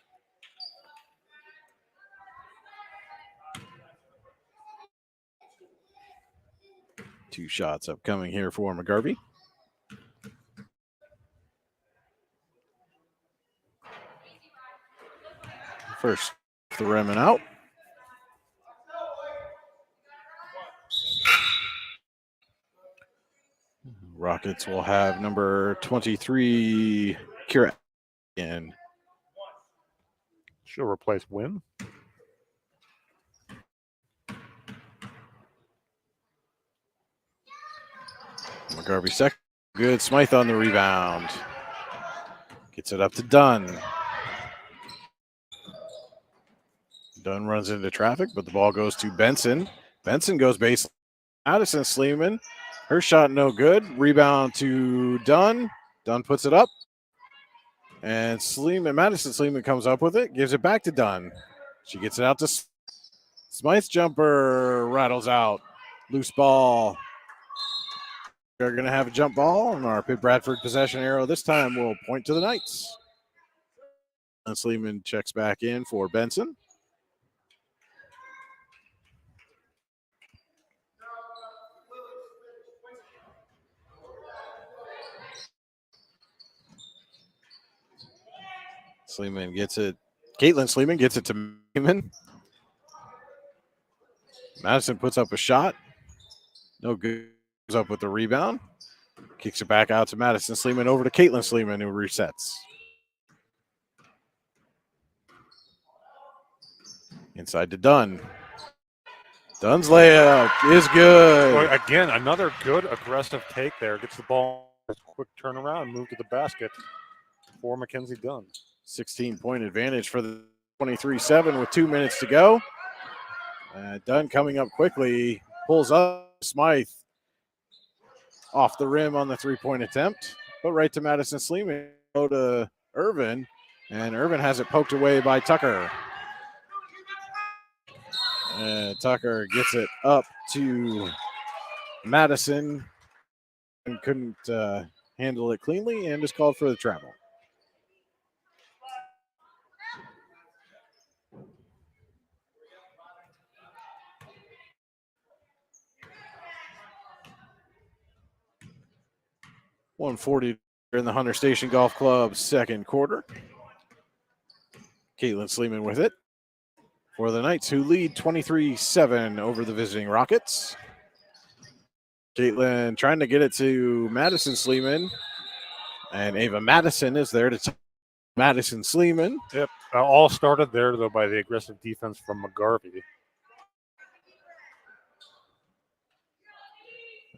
Speaker 4: Two shots upcoming here for McGarvey. First, the rim and out. Rockets will have number 23, Kira in.
Speaker 5: She'll replace Wynn.
Speaker 4: McGarvey second. Good. Smythe on the rebound. Gets it up to Dunn. Dunn runs into traffic, but the ball goes to Benson. Benson goes base. Addison Sleeman. Her shot no good. Rebound to Dunn. Dunn puts it up. And Madison Sleeman comes up with it. Gives it back to Dunn. She gets it out to Smythe's jumper. Rattles out. Loose ball. We're going to have a jump ball, and our Pitt Bradford possession arrow this time will point to the Knights. And Sleeman checks back in for Benson. Sleeman gets it. Caitlin Sleeman gets it to Freeman. Madison puts up a shot. No good. Goes up with the rebound. Kicks it back out to Madison Sleeman over to Caitlin Sleeman, who resets. Inside to Dunn. Dunn's layup is good.
Speaker 5: Well, again, another good aggressive take there. Gets the ball, quick turnaround, move to the basket for Mackenzie Dunn.
Speaker 4: 16-point advantage for the 23-7 with 2 minutes to go. Dunn coming up quickly, pulls up Smythe off the rim on the three-point attempt, but right to Madison Sleeman. Go to Irvin, and Irvin has it poked away by Tucker. Tucker gets it up to Madison and couldn't handle it cleanly and is called for the travel. .140 in the Hunter Station Golf Club second quarter. Caitlin Sleeman with it for the Knights, who lead 23-7 over the visiting Rockets. Caitlin trying to get it to Madison Sleeman, and Ava Madison is there to Madison Sleeman.
Speaker 5: Yep, all started there, though, by the aggressive defense from McGarvey.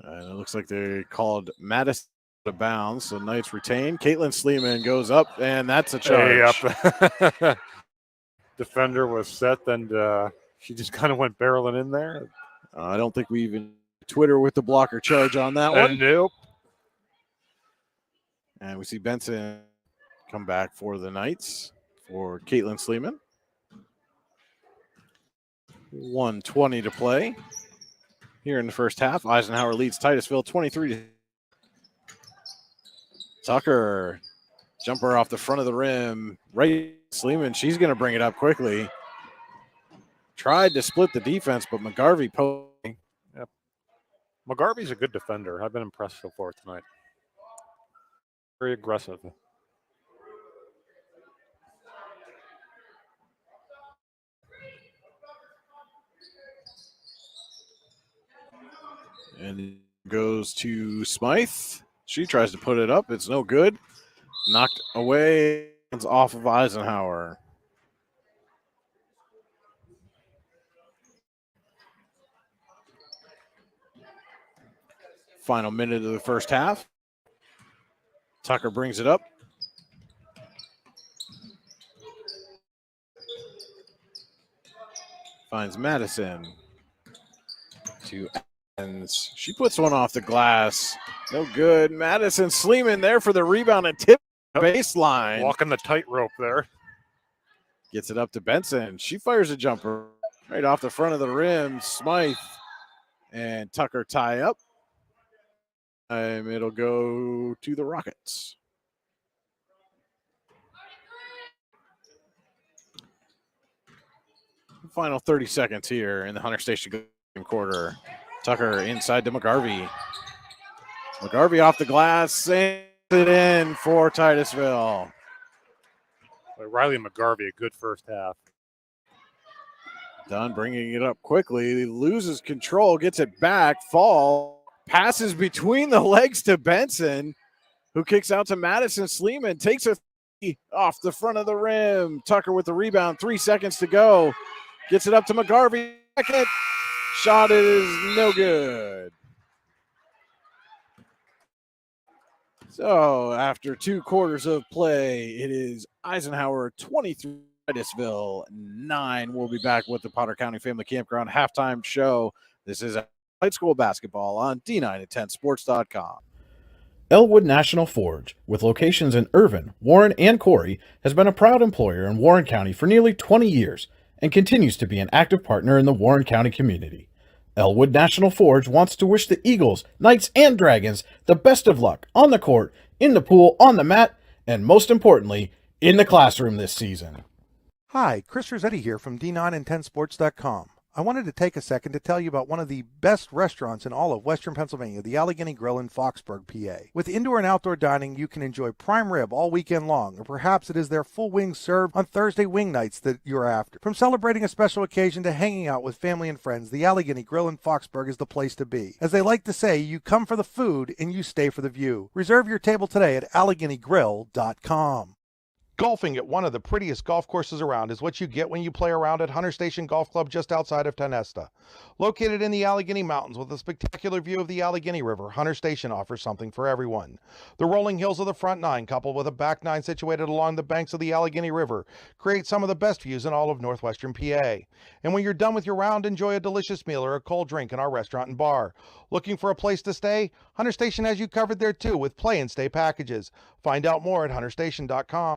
Speaker 4: And it looks like they called Madison out of bounds, so Knights retain. Caitlin Sleeman goes up, and that's a charge.
Speaker 5: Yep. Defender was set, and she just kind of went barreling in there.
Speaker 4: I don't think we even Twitter with the blocker charge on that one.
Speaker 5: Nope.
Speaker 4: And we see Benson come back for the Knights for Caitlin Sleeman. 1:20 to play here in the first half. Eisenhower leads Titusville 23. Tucker, jumper off the front of the rim. Right, Sleeman, she's going to bring it up quickly. Tried to split the defense, but McGarvey posing.
Speaker 5: Yep. McGarvey's a good defender. I've been impressed so far tonight. Very aggressive.
Speaker 4: And it goes to Smythe. She tries to put it up. It's no good. Knocked away. It's off of Eisenhower. Final minute of the first half. Tucker brings it up. Finds Madison. To ends. She puts one off the glass. No good. Madison Sleeman there for the rebound and tip baseline.
Speaker 5: Walking the tightrope there.
Speaker 4: Gets it up to Benson. She fires a jumper right off the front of the rim. Smythe and Tucker tie up. It'll go to the Rockets. Final 30 seconds here in the Hunter Station game quarter. Tucker inside to McGarvey. McGarvey off the glass, sends it in for Titusville.
Speaker 5: Riley McGarvey, a good first half.
Speaker 4: Dunn bringing it up quickly. He loses control, gets it back, fall, passes between the legs to Benson, who kicks out to Madison Sleeman, takes a three off the front of the rim. Tucker with the rebound, 3 seconds to go. Gets it up to McGarvey. Second shot is no good. So after 2 quarters of play, it is Eisenhower 23, Titusville 9. We'll be back with the Potter County Family Campground halftime show. This is high school basketball on D9 and 10sports.com.
Speaker 1: Elwood National Forge, with locations in Irvin, Warren, and Corey, has been a proud employer in Warren County for nearly 20 years and continues to be an active partner in the Warren County community. Elwood National Forge wants to wish the Eagles, Knights, and Dragons the best of luck on the court, in the pool, on the mat, and most importantly, in the classroom this season.
Speaker 2: Hi, Chris Rossetti here from D9 and 10sports.com. I wanted to take a second to tell you about one of the best restaurants in all of Western Pennsylvania, the Allegheny Grill in Foxburg, PA. With indoor and outdoor dining, you can enjoy prime rib all weekend long, or perhaps it is their full wings served on Thursday wing nights that you're after. From celebrating a special occasion to hanging out with family and friends, the Allegheny Grill in Foxburg is the place to be. As they like to say, you come for the food and you stay for the view. Reserve your table today at AlleghenyGrill.com. Golfing at one of the prettiest golf courses around is what you get when you play around at Hunter Station Golf Club just outside of Tonesta. Located in the Allegheny Mountains with a spectacular view of the Allegheny River, Hunter Station offers something for everyone. The rolling hills of the front nine, coupled with a back nine situated along the banks of the Allegheny River, create some of the best views in all of northwestern PA. And when you're done with your round, enjoy a delicious meal or a cold drink in our restaurant and bar. Looking for a place to stay? Hunter Station has you covered there too with play and stay packages. Find out more at hunterstation.com.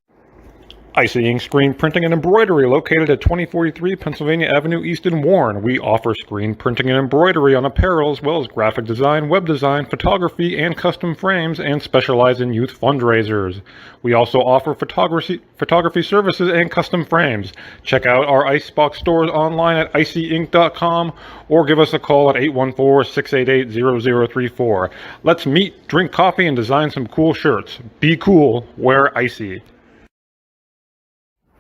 Speaker 3: Icing, screen printing, and embroidery located at 2043 Pennsylvania Avenue East in Warren. We offer screen printing and embroidery on apparel as well as graphic design, web design, photography, and custom frames, and specialize in youth fundraisers. We also offer photography services and custom frames. Check out our Icebox stores online at icyinc.com or give us a call at 814-688-0034. Let's meet, drink coffee, and design some cool shirts. Be cool, wear Icy.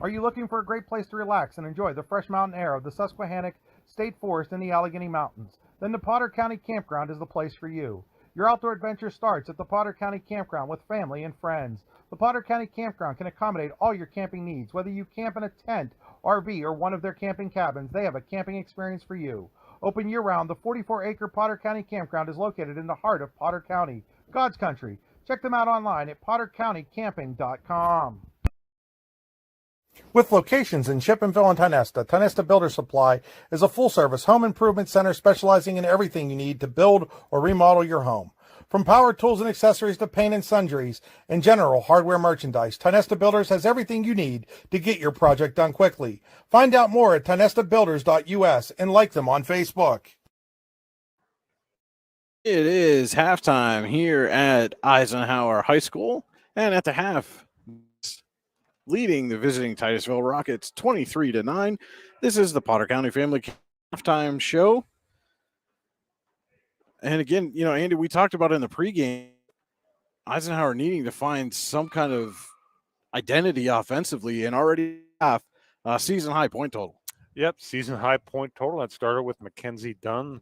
Speaker 2: Are you looking for a great place to relax and enjoy the fresh mountain air of the Susquehannock State Forest in the Allegheny Mountains? Then the Potter County Campground is the place for you. Your outdoor adventure starts at the Potter County Campground with family and friends. The Potter County Campground can accommodate all your camping needs. Whether you camp in a tent, RV, or one of their camping cabins, they have a camping experience for you. Open year-round, the 44-acre Potter County Campground is located in the heart of Potter County, God's country. Check them out online at pottercountycamping.com. With locations in Chippenville and Tonesta, Tonesta Builder Supply is a full-service home improvement center specializing in everything you need to build or remodel your home. From power tools and accessories to paint and sundries and general hardware merchandise, Tonesta Builders has everything you need to get your project done quickly. Find out more at tonestabuilders.us and like them on Facebook.
Speaker 4: It is halftime here at Eisenhower High School, and at the half, leading the visiting Titusville Rockets 23-9. This is the Potter County Family halftime show. And again, Andy, we talked about in the pregame, Eisenhower needing to find some kind of identity offensively and already have a season high point total.
Speaker 5: Yep, season high point total. That started with Mackenzie Dunn.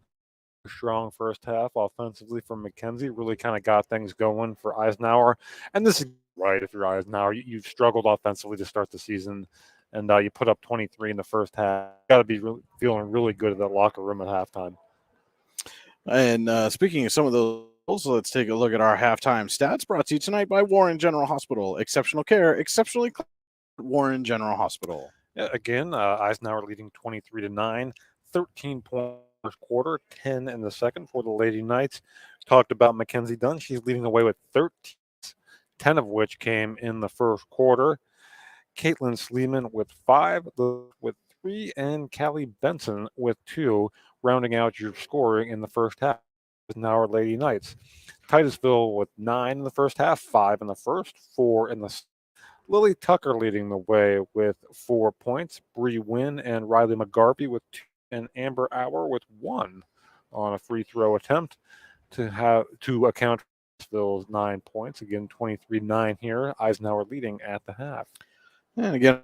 Speaker 5: Strong first half offensively from Mackenzie. Really kind of got things going for Eisenhower. And this is right, if you're Eisenhower, you've struggled offensively to start the season, and you put up 23 in the first half. Got to be feeling really good at that locker room at halftime.
Speaker 4: And speaking of some of those So let's take a look at our halftime stats brought to you tonight by Warren General Hospital. Exceptional care, exceptionally close at Warren General Hospital.
Speaker 5: Yeah, again, Eisenhower leading 23-9, 13 points first quarter, 10 in the second for the Lady Knights. Talked about Mackenzie Dunn. She's leading the way with 13, 10 of which came in the first quarter. Caitlin Sleeman with 5, with 3, and Callie Benson with 2, rounding out your scoring in the first half. Now our Lady Knights. Titusville with 9 in the first half, 5 in the first, 4 in the. Lily Tucker leading the way with 4 points. Bree Wynn and Riley McGarvey with 2, and Amber Hour with 1 on a free throw attempt to account for Titusville's 9 points. Again, 23-9 here. Eisenhower leading at the half.
Speaker 4: And again,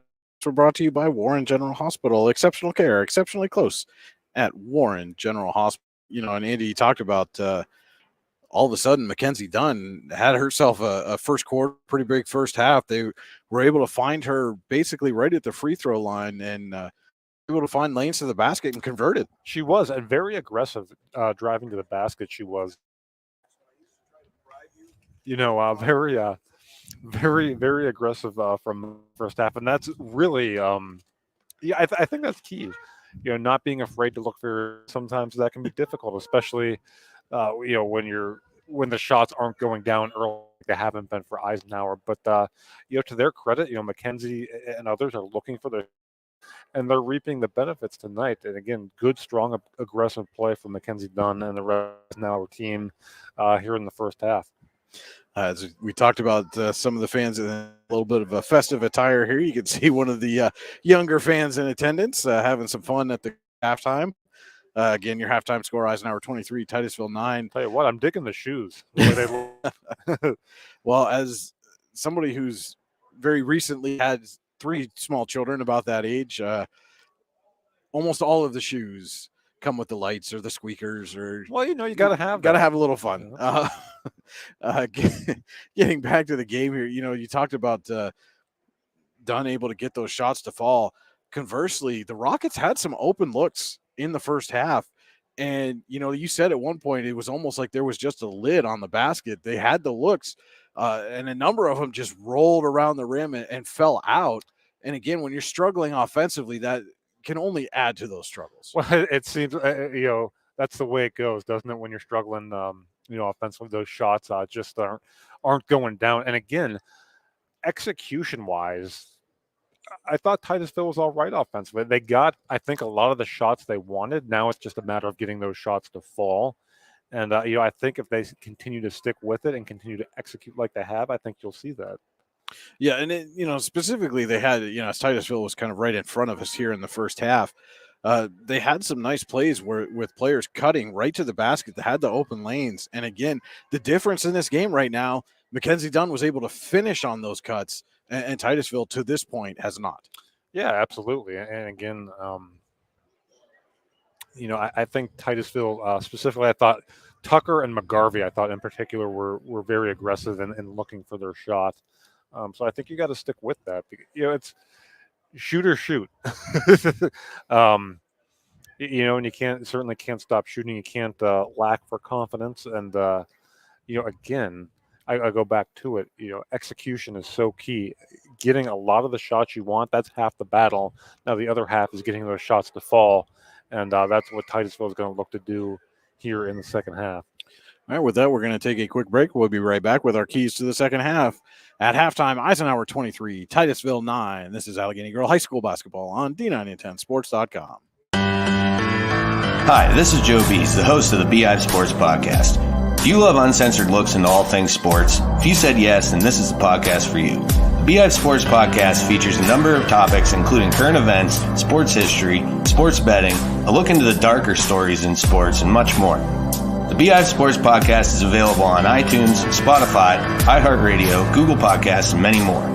Speaker 4: we're brought to you by Warren General Hospital. Exceptional care, exceptionally close at Warren General Hospital. You know, and Andy, you talked about all of a sudden Mackenzie Dunn had herself a first quarter, pretty big first half. They were able to find her basically right at the free throw line and able to find lanes to the basket and converted.
Speaker 5: She was, and very aggressive driving to the basket. She was, very, very aggressive from the first half. And that's really, I think that's key. Not being afraid to look for. Sometimes that can be difficult, especially, when the shots aren't going down early. They haven't been for Eisenhower, but to their credit, Mackenzie and others are looking for and they're reaping the benefits tonight. And again, good, strong, aggressive play from Mackenzie Dunn and the Eisenhower team here in the first half.
Speaker 4: As we talked about some of the fans in a little bit of a festive attire here, you can see one of the younger fans in attendance having some fun at the halftime. Again, your halftime score, Eisenhower 23, Titusville 9.
Speaker 5: Tell you what, I'm digging the shoes.
Speaker 4: Well, as somebody who's very recently had 3 small children about that age, almost all of the shoes come with the lights or the squeakers or.
Speaker 5: Well, you got to have
Speaker 4: a little fun. Getting back to the game here, you talked about Dunn able to get those shots to fall. Conversely, the Rockets had some open looks in the first half. And, you said at one point it was almost like there was just a lid on the basket. They had the looks, and a number of them just rolled around the rim and fell out. And again, when you're struggling offensively, that can only add to those struggles.
Speaker 5: Well, it seems, that's the way it goes, doesn't it? When you're struggling, offensively, those shots just aren't going down. And again, execution-wise, I thought Titusville was all right offensively. They got, I think, a lot of the shots they wanted. Now it's just a matter of getting those shots to fall. And, I think if they continue to stick with it and continue to execute like they have, I think you'll see that.
Speaker 4: Yeah, and, specifically they had, as Titusville was kind of right in front of us here in the first half, they had some nice plays with players cutting right to the basket that had the open lanes. And, again, the difference in this game right now, Mackenzie Dunn was able to finish on those cuts, and Titusville to this point has not.
Speaker 5: Yeah, absolutely. And again, I think Titusville specifically, I thought Tucker and McGarvey, I thought in particular, were very aggressive in looking for their shots. So I think you got to stick with that. It's shoot or shoot. And you certainly can't stop shooting. You can't lack for confidence. And, again, I go back to it. Execution is so key. Getting a lot of the shots you want, that's half the battle. Now the other half is getting those shots to fall, and that's what Titusville is going to look to do here in the second half.
Speaker 4: All right, with that, we're going to take a quick break. We'll be right back with our keys to the second half. At halftime, Eisenhower 23, Titusville 9. This is Allegheny Girl High School basketball on D910sports.com.
Speaker 9: Hi, this is Joe Bees, the host of the BI Sports Podcast. Do you love uncensored looks into all things sports? If you said yes, then this is the podcast for you. The BI Sports Podcast features a number of topics including current events, sports history, sports betting, a look into the darker stories in sports, and much more. The BI Sports Podcast is available on iTunes, Spotify, iHeartRadio, Google Podcasts, and many more.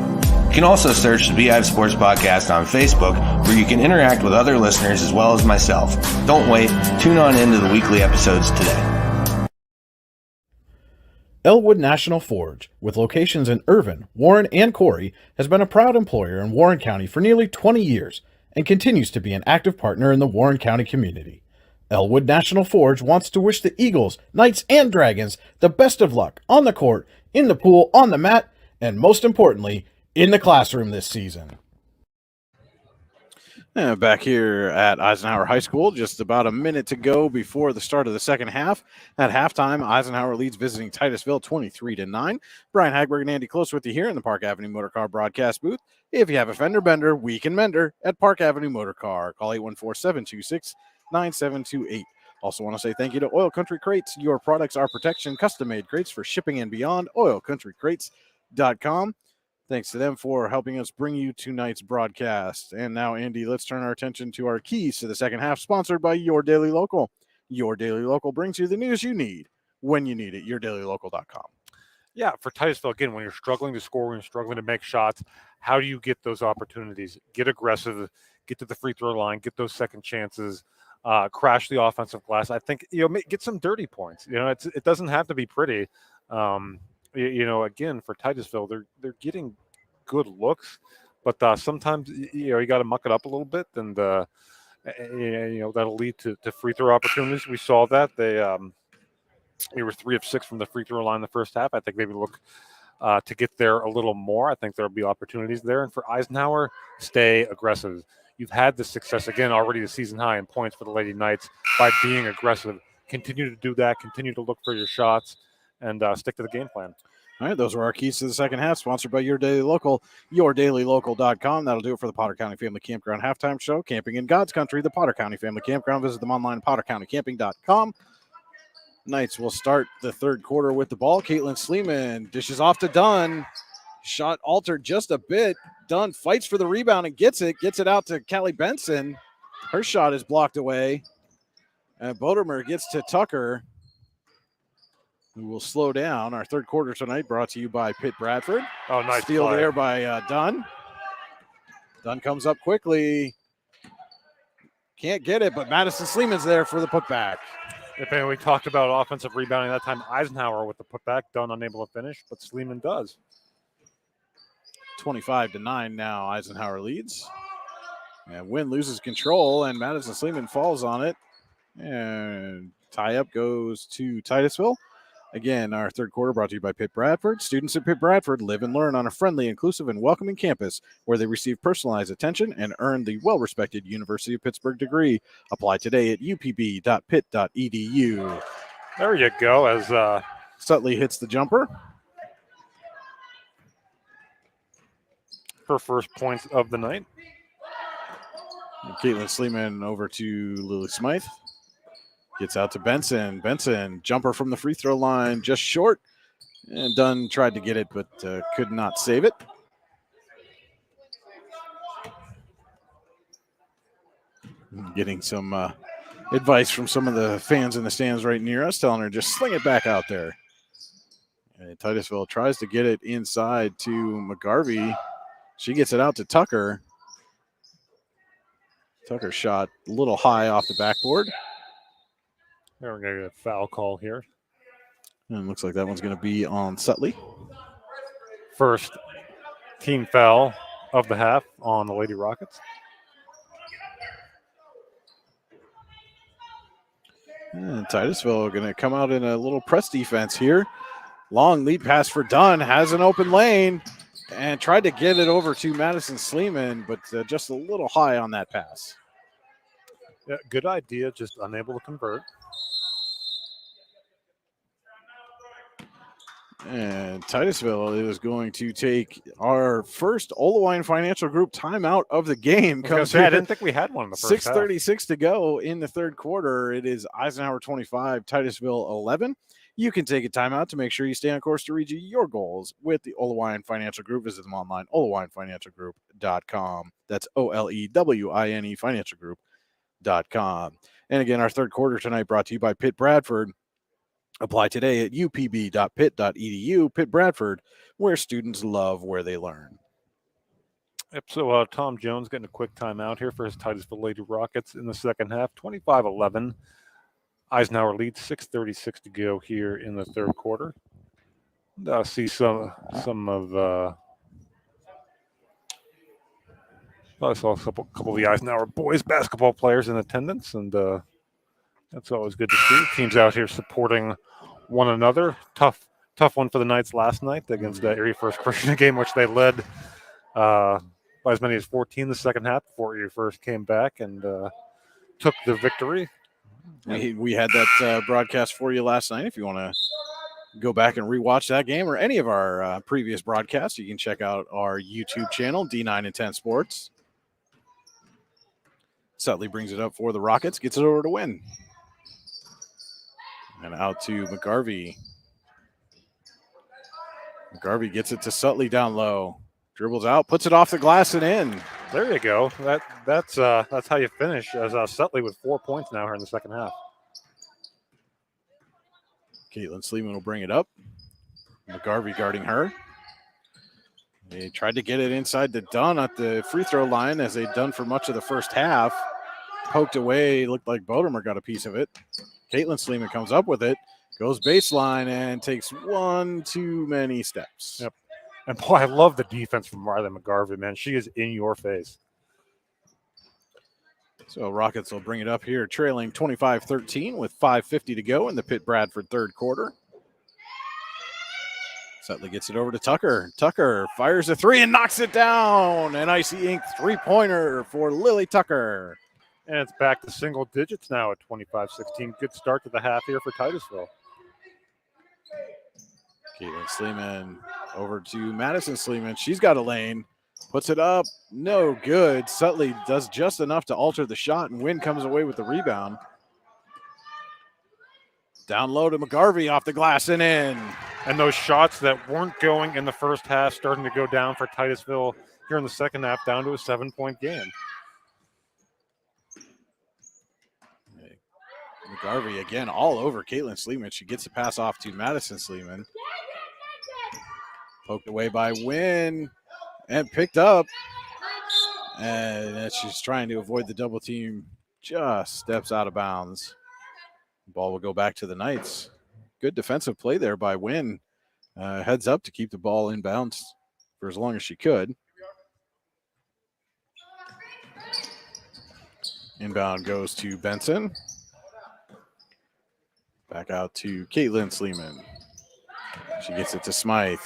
Speaker 9: You can also search the BI Sports Podcast on Facebook, where you can interact with other listeners as well as myself. Don't wait. Tune on into the weekly episodes today.
Speaker 1: Elwood National Forge, with locations in Irvin, Warren, and Corey, has been a proud employer in Warren County for nearly 20 years and continues to be an active partner in the Warren County community. Elwood National Forge wants to wish the Eagles, Knights, and Dragons the best of luck on the court, in the pool, on the mat, and most importantly, in the classroom this season.
Speaker 4: And back here at Eisenhower High School, just about a minute to go before the start of the second half. At halftime, Eisenhower leads visiting Titusville 23-9. Brian Hagberg and Andy Close with you here in the Park Avenue Motor Car broadcast booth. If you have a fender bender, we can mender at Park Avenue Motor Car. Call 814-726-9728. Also want to say thank you to Oil Country Crates. Your products are protection, custom-made crates for shipping and beyond. OilCountryCrates.com. Thanks to them for helping us bring you tonight's broadcast. And now, Andy, let's turn our attention to our keys to the second half, sponsored by Your Daily Local. Your Daily Local brings you the news you need when you need it. YourDailyLocal.com.
Speaker 5: Yeah, for Titusville, again, when you're struggling to score, when you're struggling to make shots, how do you get those opportunities? Get aggressive, get to the free throw line, get those second chances, crash the offensive glass. I think, get some dirty points. It doesn't have to be pretty. Again, for Titusville, they're getting good looks, but sometimes you got to muck it up a little bit, and that'll lead to free throw opportunities. We saw that they were 3 of 6 from the free throw line in the first half. I think maybe look to get there a little more. I think there'll be opportunities there. And for Eisenhower, stay aggressive. You've had the success again already, the season high in points for the Lady Knights by being aggressive. Continue to do that. Continue to look for your shots. And stick to the game plan.
Speaker 4: All right, those are our keys to the second half, sponsored by Your Daily Local, YourDailyLocal.com. That'll do it for the Potter County Family Campground halftime show. Camping in God's Country, the Potter County Family Campground. Visit them online at PotterCountyCamping.com. Knights will start the third quarter with the ball. Caitlin Sleeman dishes off to Dunn. Shot altered just a bit. Dunn fights for the rebound and gets it out to Callie Benson. Her shot is blocked away. And Bodemer gets to Tucker, who will slow down. Our third quarter tonight brought to you by Pitt Bradford.
Speaker 5: Oh, nice
Speaker 4: steal
Speaker 5: play
Speaker 4: there by Dunn. Dunn comes up quickly. Can't get it, but Madison Sleeman's there for the putback.
Speaker 5: We talked about offensive rebounding that time. Eisenhower with the putback, Dunn unable to finish, but Sleeman does.
Speaker 4: 25-9 now. Eisenhower leads. And Wynn loses control, and Madison Sleeman falls on it. And tie-up goes to Titusville. Again, our third quarter brought to you by Pitt Bradford. Students at Pitt Bradford live and learn on a friendly, inclusive, and welcoming campus where they receive personalized attention and earn the well-respected University of Pittsburgh degree. Apply today at upb.pitt.edu.
Speaker 5: There you go, as
Speaker 4: Sutley hits the jumper.
Speaker 5: Her first points of the night.
Speaker 4: And Caitlin Sleeman over to Lily Smythe. Gets out to Benson. Benson, jumper from the free throw line, just short. And Dunn tried to get it, but could not save it. Getting some advice from some of the fans in the stands right near us, telling her just sling it back out there. And Titusville tries to get it inside to McGarvey. She gets it out to Tucker. Tucker shot a little high off the backboard.
Speaker 5: We're going to get a foul call here.
Speaker 4: And it looks like that one's going to be on Sutley.
Speaker 5: First team foul of the half on the Lady Rockets.
Speaker 4: And Titusville going to come out in a little press defense here. Long lead pass for Dunn. Has an open lane and tried to get it over to Madison Sleeman, but just a little high on that pass.
Speaker 5: Yeah, good idea, just unable to convert.
Speaker 4: And Titusville is going to take our first Olawine Financial Group timeout of the game.
Speaker 5: I didn't think we had one in the first
Speaker 4: 6:36 to go in the third quarter. It is Eisenhower 25, Titusville 11. You can take a timeout to make sure you stay on course to reach your goals with the Olawine Financial Group. Visit them online, olawinefinancialgroup.com. That's OLEWINE financialgroup.com. And again, our third quarter tonight brought to you by Pitt Bradford. Apply today at upb.pitt.edu. Pitt Bradford, where students love where they learn.
Speaker 5: Yep, so Tom Jones getting a quick timeout here for his Titusville Lady Rockets in the second half. 25-11. Eisenhower leads, 6:36 to go here in the third quarter. See some of I saw a couple of the Eisenhower boys basketball players in attendance, and That's always good to see. Teams out here supporting one another. Tough one for the Knights last night against Erie First Christian, game which they led by as many as 14 the second half before Erie First came back and took the victory.
Speaker 4: We had that broadcast for you last night. If you want to go back and rewatch that game or any of our previous broadcasts, you can check out our YouTube channel, D9 and 10 Sports. Sutley brings it up for the Rockets, gets it over to Wynn. And out to McGarvey. McGarvey gets it to Sutley down low. Dribbles out, puts it off the glass and in.
Speaker 5: There you go. That's how you finish, as Sutley with 4 points now here in the second half.
Speaker 4: Caitlin Sleeman will bring it up. McGarvey guarding her. They tried to get it inside to Dunn at the free throw line, as they'd done for much of the first half. Poked away, looked like Bodemer got a piece of it. Caitlin Sleeman comes up with it, goes baseline, and takes one too many steps.
Speaker 5: Yep. And boy, I love the defense from Riley McGarvey, man. She is in your face.
Speaker 4: So Rockets will bring it up here, trailing 25-13 with 5:50 to go in the Pitt Bradford third quarter. Sutley gets it over to Tucker. Tucker fires a three and knocks it down. An Icy Ink three-pointer for Lily Tucker.
Speaker 5: And it's back to single digits now at 25-16. Good start to the half here for Titusville.
Speaker 4: Caitlin Sleeman over to Madison Sleeman. She's got a lane. Puts it up. No good. Sutley does just enough to alter the shot, and Wynn comes away with the rebound. Down low to McGarvey off the glass and in.
Speaker 5: And those shots that weren't going in the first half starting to go down for Titusville here in the second half, down to a 7-point game.
Speaker 4: McGarvey again all over Caitlin Sleeman. She gets the pass off to Madison Sleeman. Poked away by Wynn and picked up. And as she's trying to avoid the double team, just steps out of bounds. Ball will go back to the Knights. Good defensive play there by Wynn. Heads up to keep the ball in bounds for as long as she could. Inbound goes to Benson. Back out to Caitlin Sleeman. She gets it to Smythe.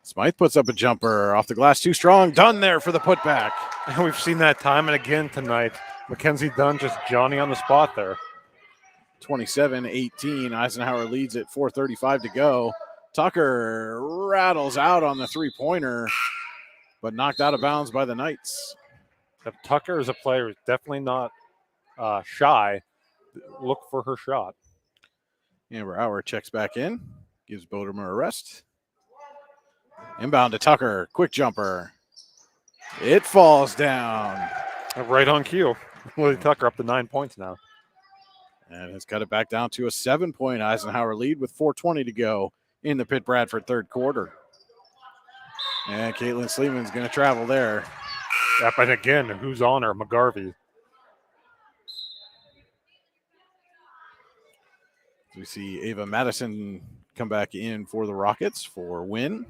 Speaker 4: Smythe puts up a jumper off the glass, too strong. Dunn there for the putback.
Speaker 5: And we've seen that time and again tonight. Mackenzie Dunn just Johnny on the spot there.
Speaker 4: 27-18. Eisenhower leads at 4:35 to go. Tucker rattles out on the three-pointer, but knocked out of bounds by the Knights.
Speaker 5: Tucker is a player who's definitely not shy. Look for her shot.
Speaker 4: Amber Hour checks back in, gives Bodemer a rest. Inbound to Tucker, quick jumper. It falls down.
Speaker 5: Right on cue. Lily Tucker up to 9 points now.
Speaker 4: And it's got it back down to a 7-point Eisenhower lead with 4:20 to go in the Pitt Bradford third quarter. And Caitlin Sleeman's going to travel there.
Speaker 5: Yep, and again, who's on her? McGarvey.
Speaker 4: We see Ava Madison come back in for the Rockets for Wynn.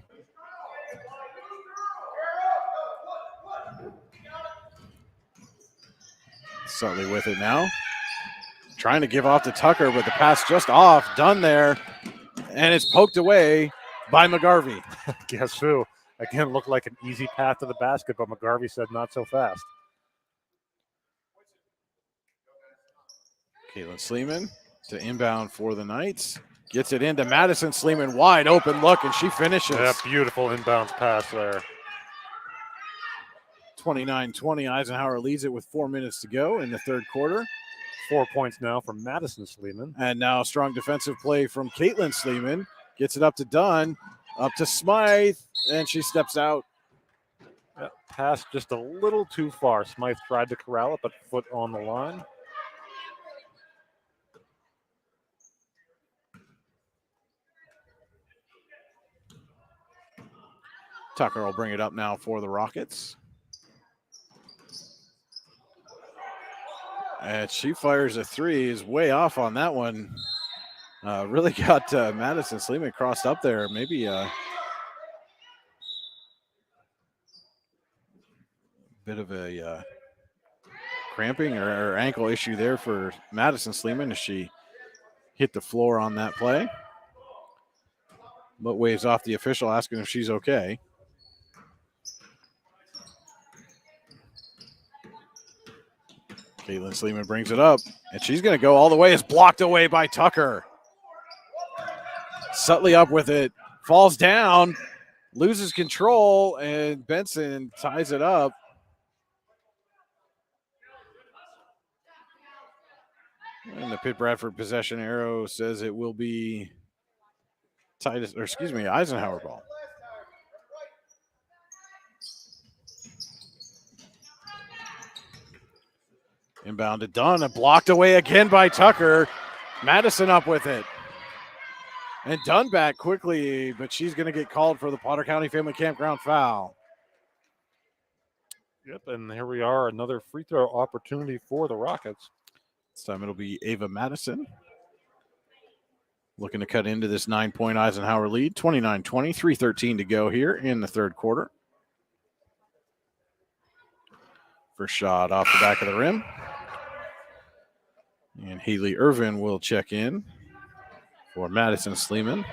Speaker 4: Sutley with it now. Trying to give off to Tucker, but the pass just off. Done there. And it's poked away by McGarvey.
Speaker 5: Guess who? Again, looked like an easy path to the basket, but McGarvey said not so fast.
Speaker 4: Caitlin Sleeman to inbound for the Knights. Gets it into Madison Sleeman. Wide open look, and she finishes.
Speaker 5: Yeah, beautiful inbounds pass there.
Speaker 4: 29-20. Eisenhower leads it with 4 minutes to go in the third quarter.
Speaker 5: 4 points now from Madison Sleeman.
Speaker 4: And now strong defensive play from Caitlin Sleeman. Gets it up to Dunn, up to Smythe, and she steps out.
Speaker 5: Pass just a little too far. Smythe tried to corral it, but foot on the line.
Speaker 4: Tucker will bring it up now for the Rockets. And she fires a three, is way off on that one. Really got Madison Sleeman crossed up there. Maybe a bit of a cramping or ankle issue there for Madison Sleeman as she hit the floor on that play. But waves off the official asking if she's okay. Caitlin Sleeman brings it up, and she's going to go all the way. It's blocked away by Tucker. Sutley up with it, falls down, loses control, and Benson ties it up. And the Pitt Bradford possession arrow says it will be Eisenhower ball. Inbound to Dunn, and blocked away again by Tucker. Madison up with it. And Dunn back quickly, but she's going to get called for the Potter County Family Campground foul.
Speaker 5: Yep, and here we are, another free throw opportunity for the Rockets.
Speaker 4: This time it'll be Ava Madison. Looking to cut into this 9-point Eisenhower lead. 29-20, 3:13 to go here in the third quarter. First shot off the back of the rim. And Haley Irvin will check in for Madison Sleeman.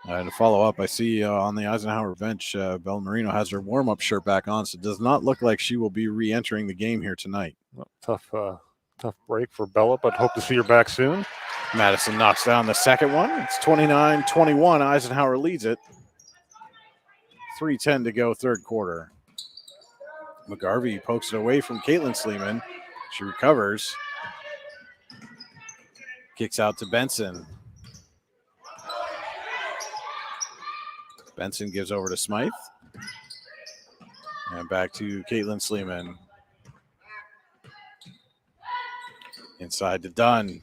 Speaker 4: And to follow up, I see on the Eisenhower bench, Bella Marino has her warm-up shirt back on, so it does not look like she will be re-entering the game here tonight.
Speaker 5: Well, tough break for Bella, but hope to see her back soon.
Speaker 4: Madison knocks down the second one. It's 29-21. Eisenhower leads it. 3:10 to go, third quarter. McGarvey pokes it away from Caitlin Sleeman. She recovers. Kicks out to Benson. Benson gives over to Smythe. And back to Caitlin Sleeman. Inside to Dunn.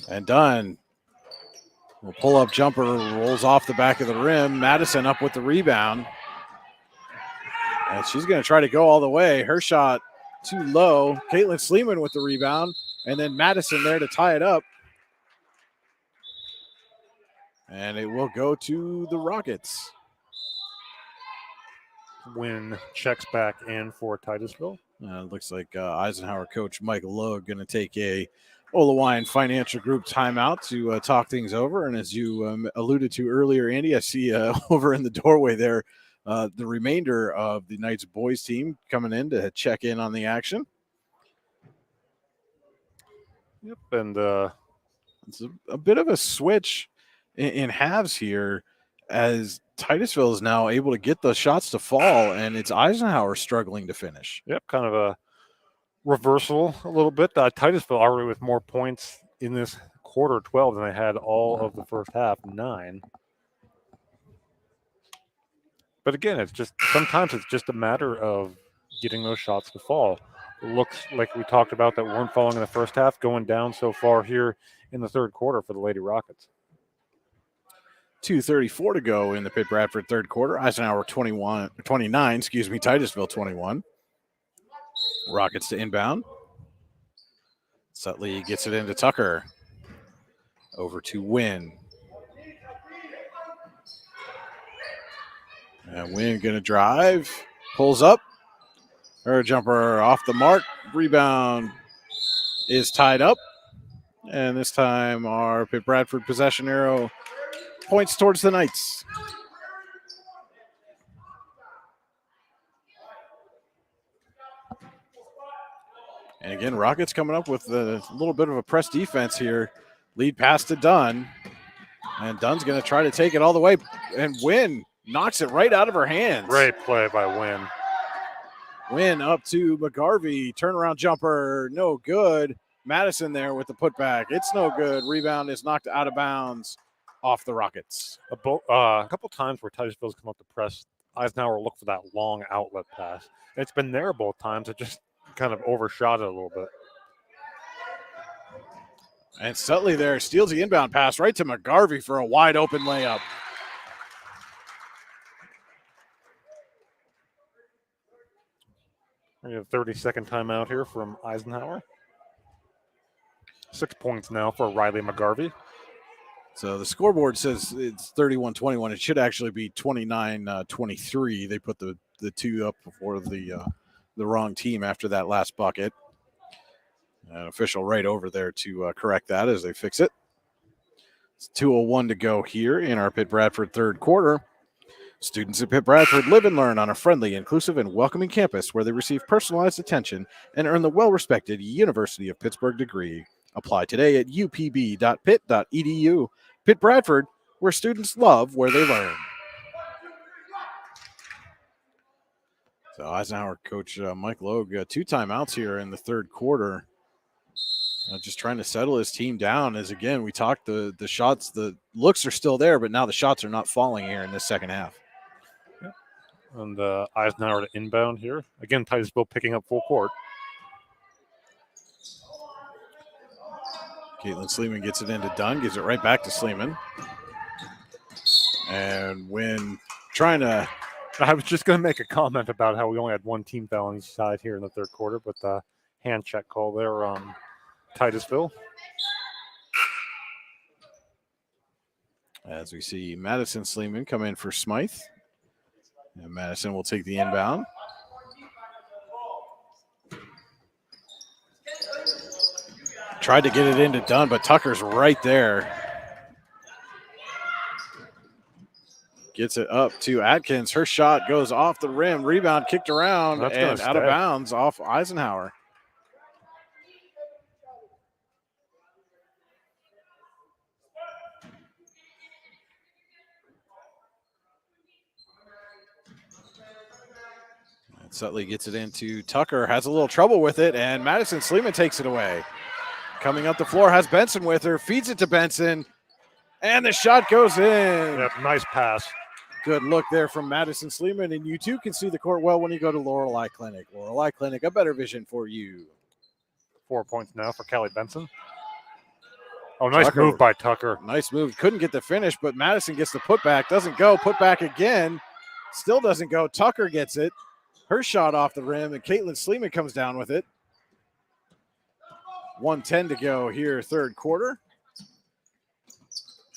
Speaker 4: And Dunn will pull up jumper, rolls off the back of the rim. Madison up with the rebound. And she's going to try to go all the way. Her shot too low. Caitlin Sleeman with the rebound. And then Madison there to tie it up. And it will go to the Rockets.
Speaker 5: Win checks back in for Titusville.
Speaker 4: It looks like Eisenhower coach Mike Lowe going to take a Olawayan Financial Group timeout to talk things over. And as you alluded to earlier, Andy, I see over in the doorway there the remainder of the Knights boys team coming in to check in on the action.
Speaker 5: Yep, and
Speaker 4: it's a bit of a switch in halves here as Titusville is now able to get the shots to fall, and it's Eisenhower struggling to finish.
Speaker 5: Yep, kind of a reversal a little bit. Titusville already with more points in this quarter, 12, than they had all of the first half, 9. But again, it's just sometimes it's just a matter of getting those shots to fall. It looks like we talked about that weren't falling in the first half, going down so far here in the third quarter for the Lady Rockets.
Speaker 4: 2:34 to go in the Pitt Bradford third quarter. Eisenhower 29, Titusville 21. Rockets to inbound. Sutley gets it into Tucker. Over to Wynn. And Wynn going to drive. Pulls up. Her jumper off the mark. Rebound is tied up. And this time our Pitt Bradford possession arrow points towards the Knights. And again, Rockets coming up with a little bit of a press defense here. Lead pass to Dunn. And Dunn's going to try to take it all the way. And Wynn knocks it right out of her hands.
Speaker 5: Great play by Wynn.
Speaker 4: Wynn up to McGarvey. Turnaround jumper, no good. Madison there with the putback. It's no good. Rebound is knocked out of bounds off the Rockets.
Speaker 5: A couple times where Titusville's come up to press, Eisenhower look for that long outlet pass. It's been there both times. It just kind of overshot it a little bit.
Speaker 4: And Sutley there steals the inbound pass right to McGarvey for a wide open layup.
Speaker 5: We have a 30-second timeout here from Eisenhower. 6 points now for Riley McGarvey.
Speaker 4: So the scoreboard says it's 31-21. It should actually be 29-23. They put the two up before the the wrong team after that last bucket. An official right over there to correct that as they fix it. It's 2:01 to go here in our Pitt Bradford third quarter. Students at Pitt Bradford live and learn on a friendly, inclusive, and welcoming campus where they receive personalized attention and earn the well-respected University of Pittsburgh degree. Apply today at upb.pitt.edu. Pitt Bradford, where students love where they learn. So Eisenhower coach Mike Logue, 2 timeouts here in the third quarter. Just trying to settle his team down as, again, we talked the shots, the looks are still there, but now the shots are not falling here in this second half.
Speaker 5: And Eisenhower to inbound here. Again, Titusville picking up full court.
Speaker 4: Caitlin Sleeman gets it into Dunn, gives it right back to Sleeman. And when trying to...
Speaker 5: I was just going to make a comment about how we only had one team foul on each side here in the third quarter, but the hand check call there on Titusville.
Speaker 4: As we see Madison Sleeman come in for Smythe. And Madison will take the inbound. Tried to get it into Dunn, but Tucker's right there. Gets it up to Atkins. Her shot goes off the rim. Rebound kicked around and out of bounds off Eisenhower. Sutley gets it into Tucker, has a little trouble with it, and Madison Sleeman takes it away. Coming up the floor, has Benson with her, feeds it to Benson, and the shot goes in.
Speaker 5: Yep, nice pass.
Speaker 4: Good look there from Madison Sleeman, and you too can see the court well when you go to Laurel Eye Clinic. Laurel Eye Clinic, a better vision for you.
Speaker 5: 4 points now for Callie Benson. Oh, nice move by Tucker.
Speaker 4: Nice move. Couldn't get the finish, but Madison gets the putback. Doesn't go. Putback again. Still doesn't go. Tucker gets it. Her shot off the rim, and Caitlin Sleeman comes down with it. 1:10 to go here, third quarter.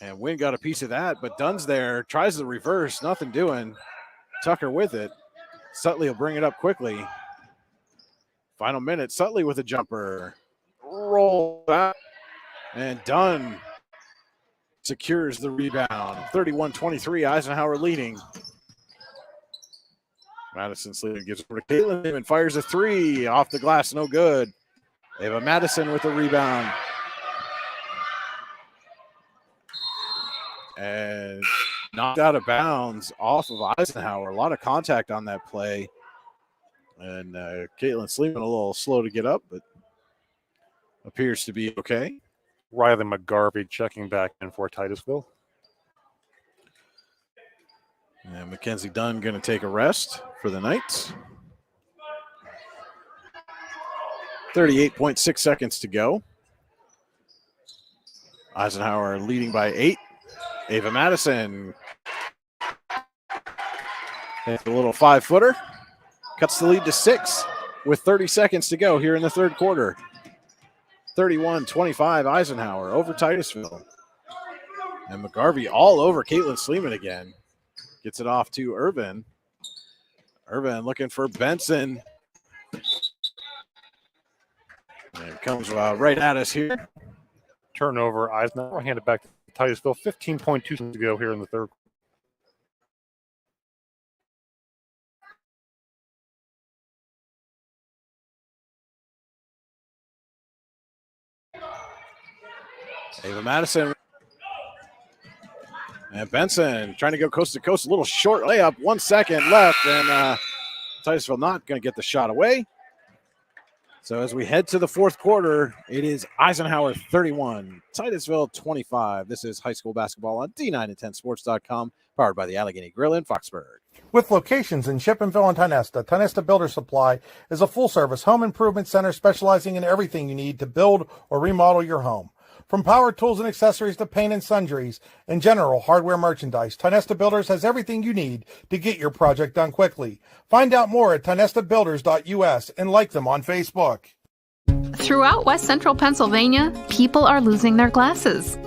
Speaker 4: And Wynn got a piece of that, but Dunn's there, tries the reverse, nothing doing. Tucker with it. Sutley will bring it up quickly. Final minute, Sutley with a jumper. Roll back, and Dunn secures the rebound. 31-23, Eisenhower leading. Madison Sleeman gives it over to Caitlin and fires a three off the glass, no good. Ava Madison with the rebound. And knocked out of bounds off of Eisenhower. A lot of contact on that play. And Caitlin Sleeman a little slow to get up, but appears to be okay.
Speaker 5: Riley McGarvey checking back in for Titusville.
Speaker 4: And Mackenzie Dunn going to take a rest for the night. 38.6 seconds to go. Eisenhower leading by 8. Ava Madison. A little 5-footer. Cuts the lead to 6 with 30 seconds to go here in the third quarter. 31-25 Eisenhower over Titusville. And McGarvey all over Caitlin Sleeman again. Gets it off to Irvin. Irvin looking for Benson. And comes right at us here.
Speaker 5: Turnover, Eisenhower hand it back to Titusville. 15.2 to go here in the third.
Speaker 4: Ava Madison. And Benson trying to go coast to coast. A little short layup. 1 second left. And Titusville not going to get the shot away. So as we head to the fourth quarter, it is Eisenhower 31, Titusville 25. This is high school basketball on D9and10sports.com, powered by the Allegheny Grill in Foxburg.
Speaker 2: With locations in Shippenville and Tionesta, Tionesta Builder Supply is a full-service home improvement center specializing in everything you need to build or remodel your home. From power tools and accessories to paint and sundries and general hardware merchandise, Tionesta Builders has everything you need to get your project done quickly. Find out more at tionestabuilders.us and like them on Facebook.
Speaker 8: Throughout West Central Pennsylvania, people are losing their glasses.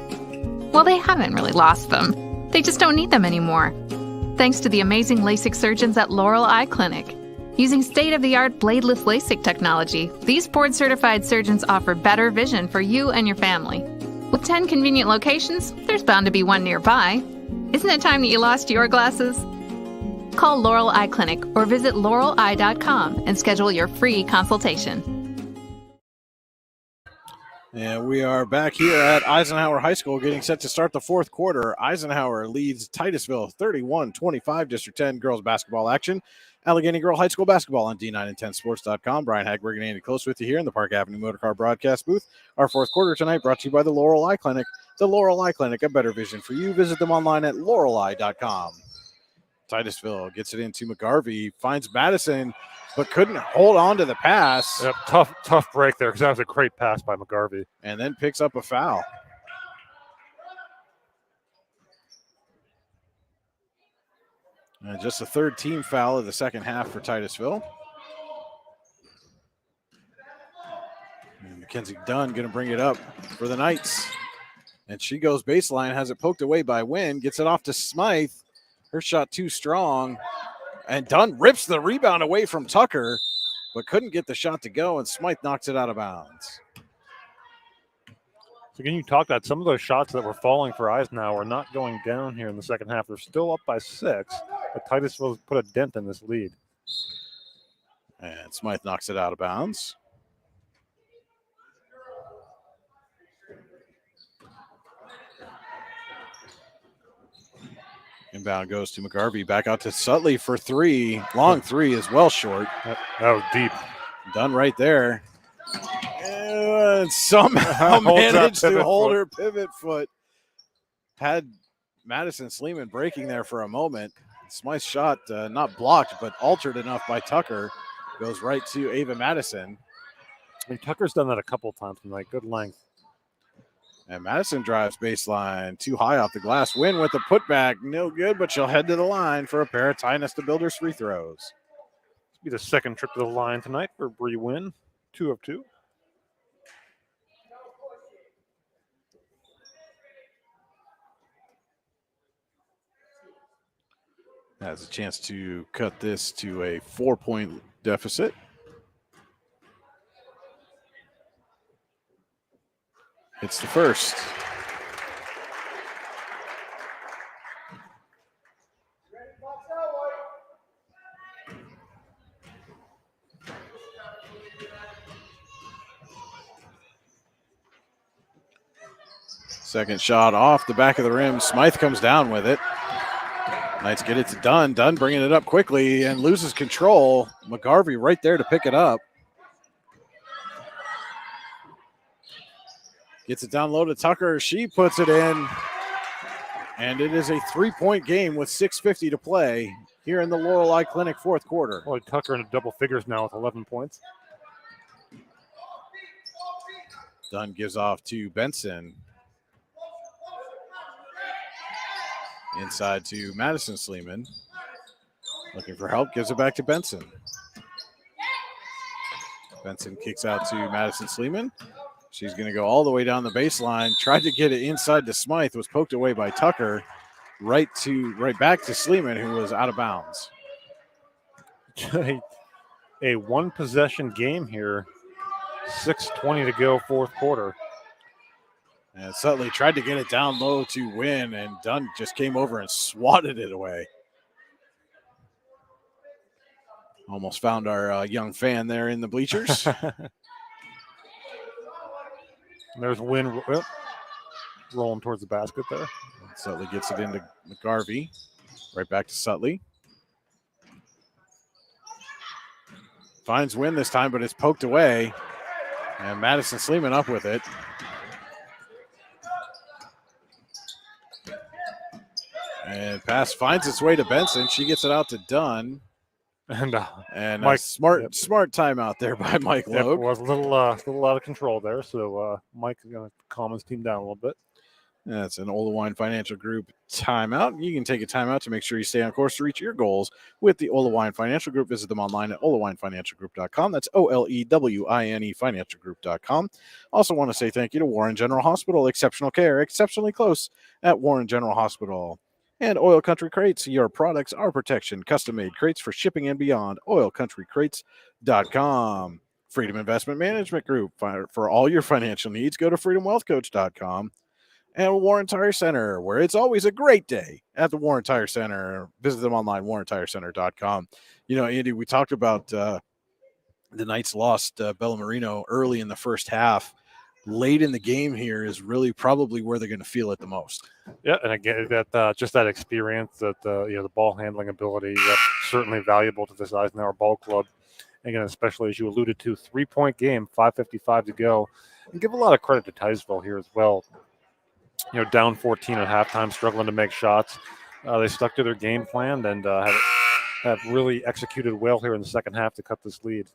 Speaker 8: Well, they haven't really lost them. They just don't need them anymore. Thanks to the amazing LASIK surgeons at Laurel Eye Clinic. Using state-of-the-art bladeless LASIK technology, these board-certified surgeons offer better vision for you and your family. With 10 convenient locations, there's bound to be one nearby. Isn't it time that you lost your glasses? Call Laurel Eye Clinic or visit laureleye.com and schedule your free consultation.
Speaker 4: And we are back here at Eisenhower High School getting set to start the fourth quarter. Eisenhower leads Titusville 31-25 District 10 girls basketball action. Allegheny Girl High School basketball on D9and10sports.com. Brian Hagberg and Andy Close with you here in the Park Avenue Motorcar broadcast booth. Our fourth quarter tonight brought to you by the Laurel Eye Clinic. The Laurel Eye Clinic, a better vision for you. Visit them online at laureleye.com. Titusville gets it into McGarvey, finds Madison, but couldn't hold on to the pass.
Speaker 5: Yep, tough break there because that was a great pass by McGarvey.
Speaker 4: And then picks up a foul. And just the third team foul of the second half for Titusville. And Mackenzie Dunn going to bring it up for the Knights. And she goes baseline, has it poked away by Wynn, gets it off to Smythe. Her shot too strong. And Dunn rips the rebound away from Tucker, but couldn't get the shot to go, and Smythe knocks it out of bounds.
Speaker 5: So again, you talked about some of those shots that were falling for Eisenhower not going down here in the second half. They're still up by 6, but Titusville put a dent in this lead.
Speaker 4: And Smythe knocks it out of bounds. Inbound goes to McGarvey. Back out to Sutley for 3. Long 3 is well short.
Speaker 5: That was deep.
Speaker 4: Done right there. And somehow managed to hold her pivot foot. Had Madison Sleeman breaking there for a moment. Smythe's shot not blocked, but altered enough by Tucker. Goes right to Ava Madison.
Speaker 5: I mean, Tucker's done that a couple times tonight. Good length.
Speaker 4: And Madison drives baseline, too high off the glass. Win with the putback, no good, but she'll head to the line for a pair of Tynes to Builders free throws.
Speaker 5: This will be the second trip to the line tonight for Bree Wynn, 2 of 2.
Speaker 4: Has a chance to cut this to a 4-point deficit. It's the first. Second shot off the back of the rim. Smythe comes down with it. Knights get it to Dunn. Dunn bringing it up quickly and loses control. McGarvey right there to pick it up. Gets it down low to Tucker. She puts it in. And it is a 3-point game with 6:50 to play here in the Laurel Eye Clinic fourth quarter.
Speaker 5: Well, Tucker in double figures now with 11 points.
Speaker 4: Dunn gives off to Benson. Inside to Madison Sleeman. Looking for help, gives it back to Benson. Benson kicks out to Madison Sleeman. She's going to go all the way down the baseline. Tried to get it inside to Smythe, was poked away by Tucker. Right back to Sleeman, who was out of bounds.
Speaker 5: A one-possession game here. 6:20 to go, fourth quarter.
Speaker 4: And Sutley tried to get it down low to win, and Dunn just came over and swatted it away. Almost found our young fan there in the bleachers.
Speaker 5: There's Wynn rolling towards the basket there.
Speaker 4: Sutley gets it into McGarvey. Right back to Sutley. Finds Wynn this time, but it's poked away. And Madison Sleeman up with it. And pass finds its way to Benson. She gets it out to Dunn.
Speaker 5: And
Speaker 4: Mike, a smart timeout there by Mike Logue.
Speaker 5: It was a little out of control there, so Mike is going to calm his team down a little bit.
Speaker 4: That's an Ola Wine Financial Group timeout. You can take a timeout to make sure you stay on course to reach your goals with the Ola Wine Financial Group. Visit them online at olawinefinancialgroup.com. That's OLEWINE financialgroup.com. Also want to say thank you to Warren General Hospital. Exceptional care, exceptionally close at Warren General Hospital. And Oil Country Crates, your products, our protection, custom-made crates for shipping and beyond. OilCountryCrates.com. Freedom Investment Management Group. For all your financial needs, go to FreedomWealthCoach.com. And Warren Tire Center, where it's always a great day at the Warren Tire Center. Visit them online, WarrenTireCenter.com. You know, Andy, we talked about the Knights lost Bella Marino early in the first half. Late in the game here is really probably where they're going to feel it the most.
Speaker 5: Yeah, and again, that just that experience, that the ball handling ability, that's certainly valuable to this Eisenhower Ball Club. Again, especially as you alluded to, 3-point game, 5:55 to go, and give a lot of credit to Titusville here as well. You know, down 14 at halftime, struggling to make shots. They stuck to their game plan and have really executed well here in the second half to cut this lead.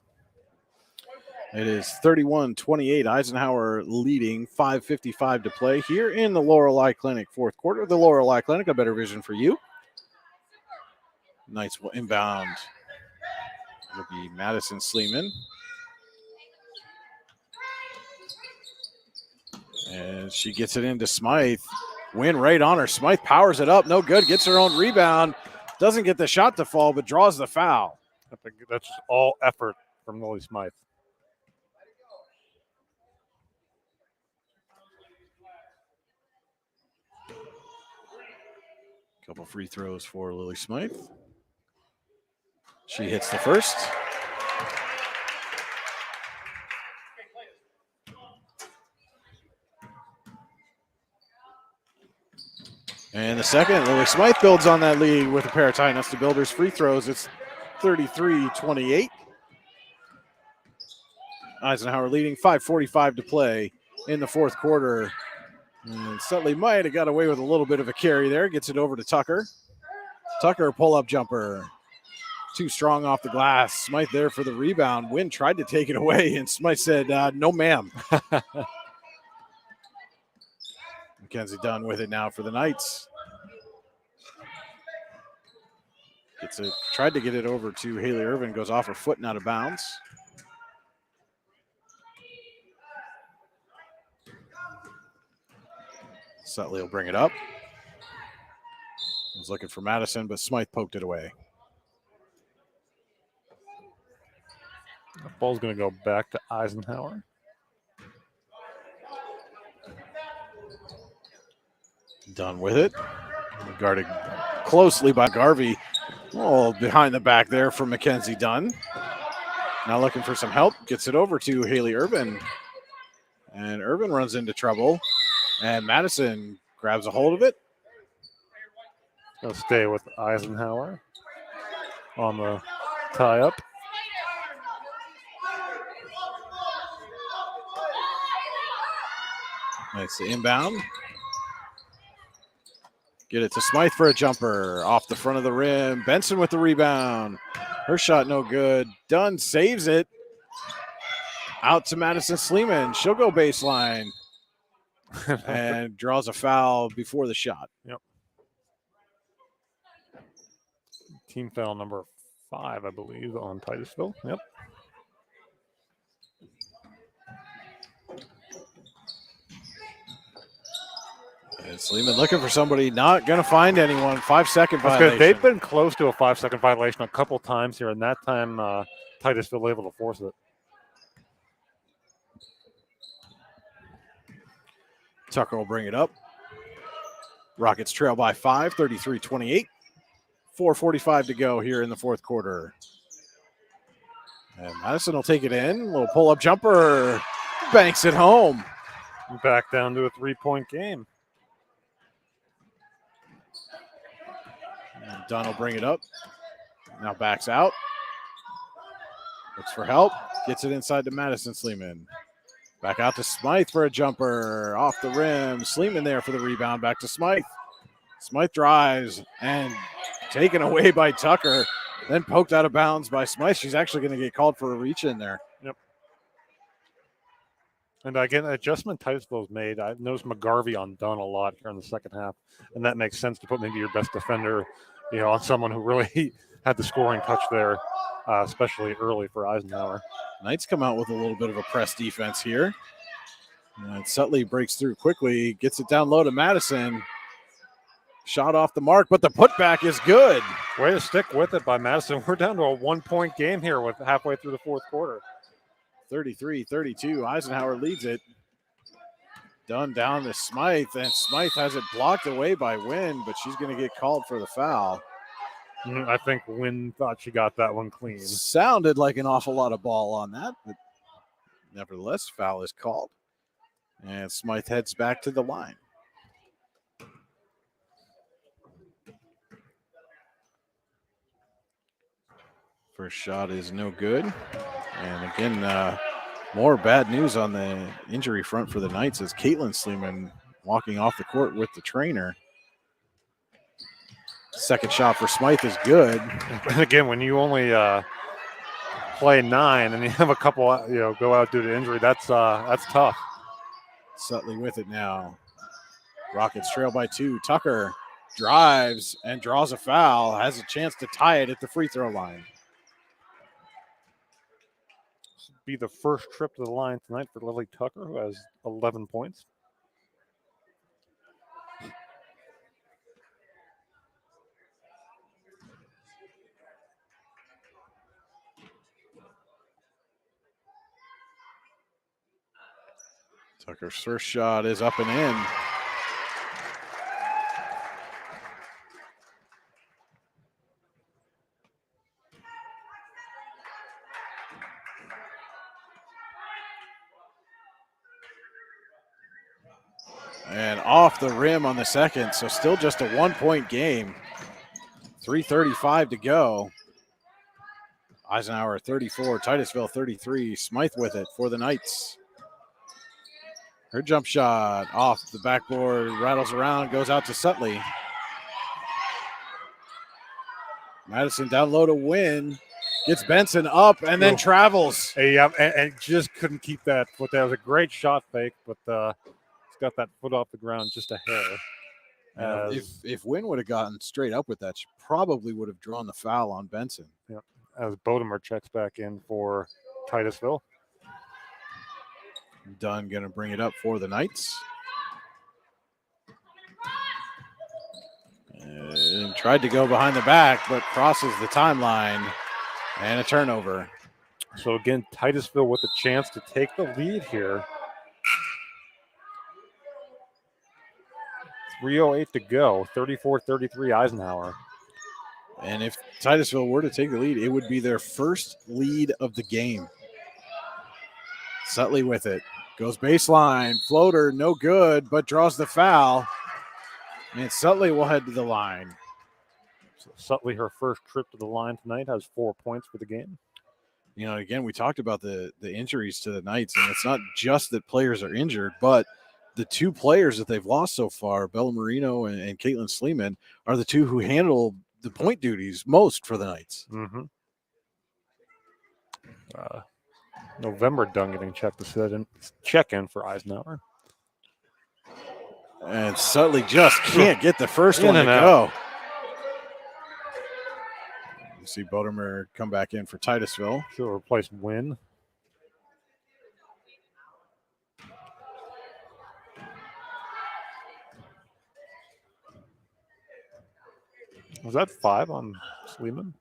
Speaker 4: It is 31-28, Eisenhower leading, 5:55 to play here in the Lorelei Clinic fourth quarter. The Lorelei Clinic, a better vision for you. Knights will inbound. It'll be Madison Sleeman. And she gets it into Smythe. Win right on her. Smythe powers it up. No good. Gets her own rebound. Doesn't get the shot to fall, but draws the foul.
Speaker 5: I think that's all effort from Lily Smythe.
Speaker 4: Couple free throws for Lily Smythe. She hits the first. And the second, Lily Smythe builds on that lead with a pair of tie-nuts to Builders free throws. It's 33-28. Eisenhower leading, 5:45 to play in the fourth quarter. And Sutley might have got away with a little bit of a carry there. Gets it over to Tucker. Tucker, pull-up jumper. Too strong off the glass. Smythe there for the rebound. Wynn tried to take it away, and Smythe said, no, ma'am. Mackenzie Dunn with it now for the Knights. Gets it, tried to get it over to Haley Irvin. Goes off her foot and out of bounds. Sutley will bring it up. Was looking for Madison, but Smythe poked it away.
Speaker 5: The ball's going to go back to Eisenhower.
Speaker 4: Done with it. Guarded closely by Garvey. Oh, behind the back there from Mackenzie Dunn. Now looking for some help. Gets it over to Haley Irvin. And Irvin runs into trouble. And Madison grabs a hold of it.
Speaker 5: Gonna stay with Eisenhower on the tie-up.
Speaker 4: Nice inbound. Get it to Smythe for a jumper. Off the front of the rim. Benson with the rebound. Her shot no good. Dunn saves it. Out to Madison Sleeman. She'll go baseline. And draws a foul before the shot.
Speaker 5: Yep. Team foul number 5, I believe, on Titusville. Yep.
Speaker 4: And Sleeman looking for somebody, not going to find anyone. 5-second violation.
Speaker 5: They've been close to a 5-second violation a couple times here, and that time Titusville able to force it.
Speaker 4: Tucker will bring it up. Rockets trail by 5, 33-28. 4:45 to go here in the fourth quarter. And Madison will take it in. A little pull-up jumper. Banks it home.
Speaker 5: Back down to a 3-point game.
Speaker 4: And Dunn will bring it up. Now backs out. Looks for help. Gets it inside to Madison Sleeman. Back out to Smythe for a jumper. Off the rim. Sleeman there for the rebound. Back to Smythe. Smythe drives and taken away by Tucker. Then poked out of bounds by Smythe. She's actually going to get called for a reach in there.
Speaker 5: Yep. And again, adjustment Titusville's made. I noticed McGarvey on Dunn a lot here in the second half. And that makes sense to put maybe your best defender, on someone who really had the scoring touch there, especially early for Eisenhower.
Speaker 4: Knights come out with a little bit of a press defense here. And Sutley breaks through quickly, gets it down low to Madison. Shot off the mark, but the putback is good.
Speaker 5: Way to stick with it by Madison. We're down to a 1-point game here with halfway through the fourth quarter.
Speaker 4: 33-32. Eisenhower leads it. Dunn down to Smythe, and Smythe has it blocked away by Wynn, but she's going to get called for the foul.
Speaker 5: I think Wynn thought she got that one clean.
Speaker 4: Sounded like an awful lot of ball on that, but nevertheless, foul is called. And Smythe heads back to the line. First shot is no good. And again, more bad news on the injury front for the Knights as Caitlin Sleeman walking off the court with the trainer. Second shot for Smythe is good.
Speaker 5: And again, when you only play 9 and you have a couple, go out due to injury, that's tough.
Speaker 4: Sutley with it now. Rockets trail by 2. Tucker drives and draws a foul, has a chance to tie it at the free throw line.
Speaker 5: This will be the first trip to the line tonight for Lily Tucker, who has 11 points.
Speaker 4: Tucker's first shot is up and in. And off the rim on the second, so still just a 1-point game. 3:35 to go. Eisenhower 34, Titusville 33. Smythe with it for the Knights. Her jump shot off the backboard, rattles around, goes out to Sutley. Madison down low to Wynn. Gets Benson up and then travels.
Speaker 5: Hey, and just couldn't keep that foot there. It was a great shot fake, but it's got that foot off the ground just a hair.
Speaker 4: If Wynn would have gotten straight up with that, she probably would have drawn the foul on Benson.
Speaker 5: Yeah, as Bodemer checks back in for Titusville.
Speaker 4: Dunn going to bring it up for the Knights. And tried to go behind the back, but crosses the timeline. And a turnover.
Speaker 5: So again, Titusville with a chance to take the lead here. 3:08 to go, 34-33 Eisenhower.
Speaker 4: And if Titusville were to take the lead, it would be their first lead of the game. Sutley with it. Goes baseline. Floater, no good, but draws the foul. And Sutley will head to the line.
Speaker 5: So Sutley, her first trip to the line tonight, has 4 points for the game.
Speaker 4: You know, again, we talked about the injuries to the Knights, and it's not just that players are injured, but the 2 players that they've lost so far, Bella Marino and Caitlin Sleeman, are the 2 who handle the point duties most for the Knights.
Speaker 5: Mm-hmm. November Dunn getting check in for Eisenhower.
Speaker 4: And Sutley just can't get the first one to go. You see Bodemer come back in for Titusville.
Speaker 5: She'll replace Wynn. Was that 5 on Sleeman?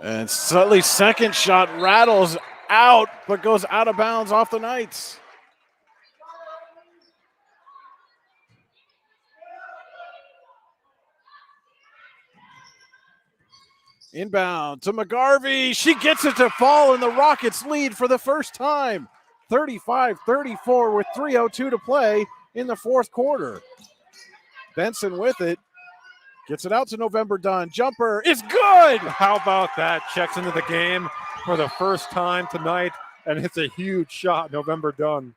Speaker 4: And Sutley's second shot rattles out, but goes out of bounds off the Knights. Inbound to McGarvey. She gets it to fall, and the Rockets lead for the first time. 35-34 with 3:02 to play in the fourth quarter. Benson with it. Gets it out to November Dunn. Jumper is good.
Speaker 5: How about that? Checks into the game for the first time tonight, and it's a huge shot, November Dunn.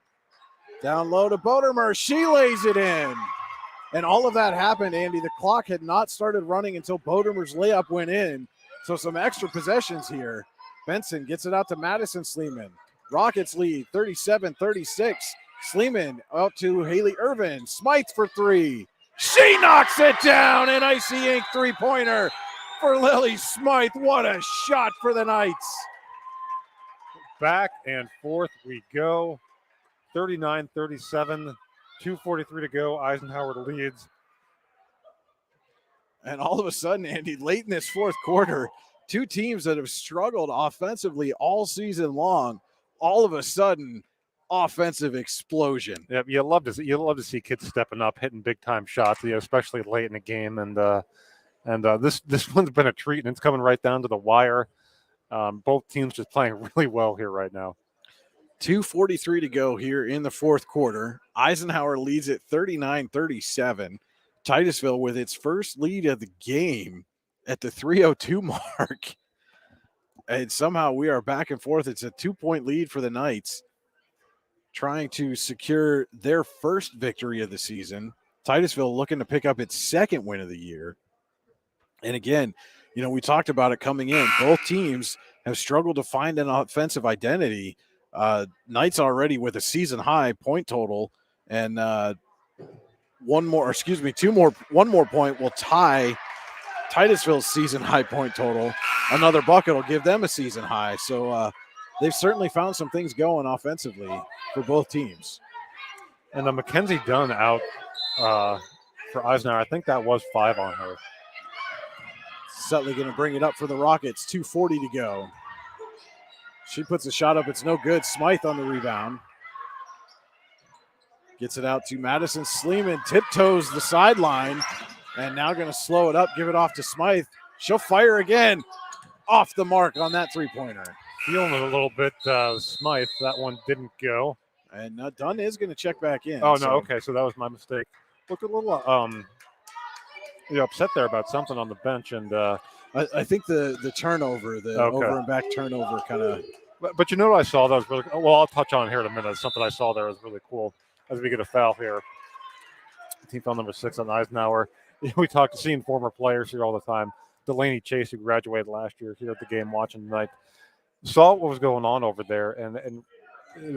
Speaker 4: Down low to Bodemer. She lays it in. And all of that happened, Andy. The clock had not started running until Bodemer's layup went in. So some extra possessions here. Benson gets it out to Madison Sleeman. Rockets lead 37-36. Sleeman out to Haley Irvin. Smythe for 3. She knocks it down. An Icy Ink three-pointer for Lily Smythe. What a shot for the Knights.
Speaker 5: Back and forth we go. 39-37. 2:43 to go. Eisenhower leads.
Speaker 4: And all of a sudden, Andy, late in this fourth quarter, two teams that have struggled offensively all season long, all of a sudden, offensive explosion.
Speaker 5: Yeah, you love to see kids stepping up, hitting big time shots, especially late in the game. And this one's been a treat, and it's coming right down to the wire. Both teams just playing really well here right now.
Speaker 4: 2:43 to go here in the fourth quarter. Eisenhower leads at 39-37. Titusville with its first lead of the game at the 3:02 mark. And somehow we are back and forth. It's a 2-point lead for the Knights, trying to secure their first victory of the season. Titusville looking to pick up its second win of the year. And again, we talked about it coming in. Both teams have struggled to find an offensive identity. Knights already with a season high point total, and one more point will tie Titusville's season high point total. Another bucket will give them a season high. So they've certainly found some things going offensively for both teams.
Speaker 5: And Mackenzie Dunn out for Eisenhower. I think that was 5 on her.
Speaker 4: Sutley going to bring it up for the Rockets. 2:40 to go. She puts a shot up. It's no good. Smythe on the rebound. Gets it out to Madison Sleeman. Tiptoes the sideline. And now going to slow it up. Give it off to Smythe. She'll fire again. Off the mark on that three-pointer.
Speaker 5: Feeling it a little bit, Smythe. That one didn't go.
Speaker 4: And Dunn is going to check back in.
Speaker 5: Oh, no. Okay, so that was my mistake. Looked a little upset there about something on the bench. And
Speaker 4: I think the turnover, over and back turnover kind of.
Speaker 5: But you know what I saw that was really well, I'll touch on here in a minute. Something I saw there was really cool as we get a foul here. Team foul number 6 on Eisenhower. We talk to seeing former players here all the time. Delaney Chase, who graduated last year, here at the game watching tonight, saw what was going on over there and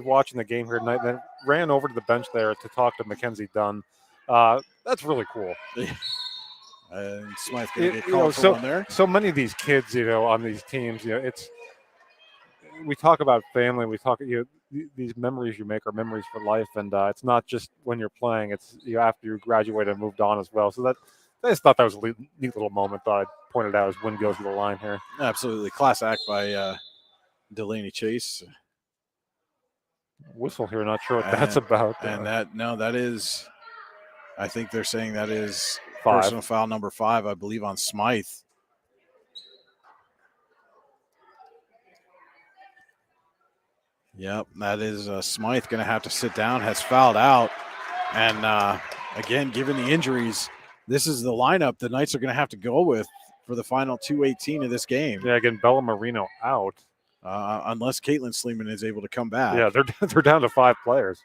Speaker 5: watching the game here tonight, and then ran over to the bench there to talk to Mackenzie Dunn. That's really cool.
Speaker 4: And Smythe going to get called for one there.
Speaker 5: So many of these kids, on these teams, we talk about family. We talk, these memories you make are memories for life, and it's not just when you're playing. It's after you graduated and moved on as well. So I just thought that was a neat little moment that I pointed out as Wynn goes to the line here.
Speaker 4: Absolutely, class act by Delaney Chase.
Speaker 5: Whistle here, not sure what that's about.
Speaker 4: And that is, I think they're saying that is
Speaker 5: 5.
Speaker 4: Personal foul number 5, I believe, on Smythe. Yep, that is Smythe going to have to sit down, has fouled out. And again, given the injuries, this is the lineup the Knights are going to have to go with for the final 2:18 of this game.
Speaker 5: Yeah, again, Bella Marino out.
Speaker 4: Unless Caitlin Sleeman is able to come back.
Speaker 5: Yeah, they're down to 5 players.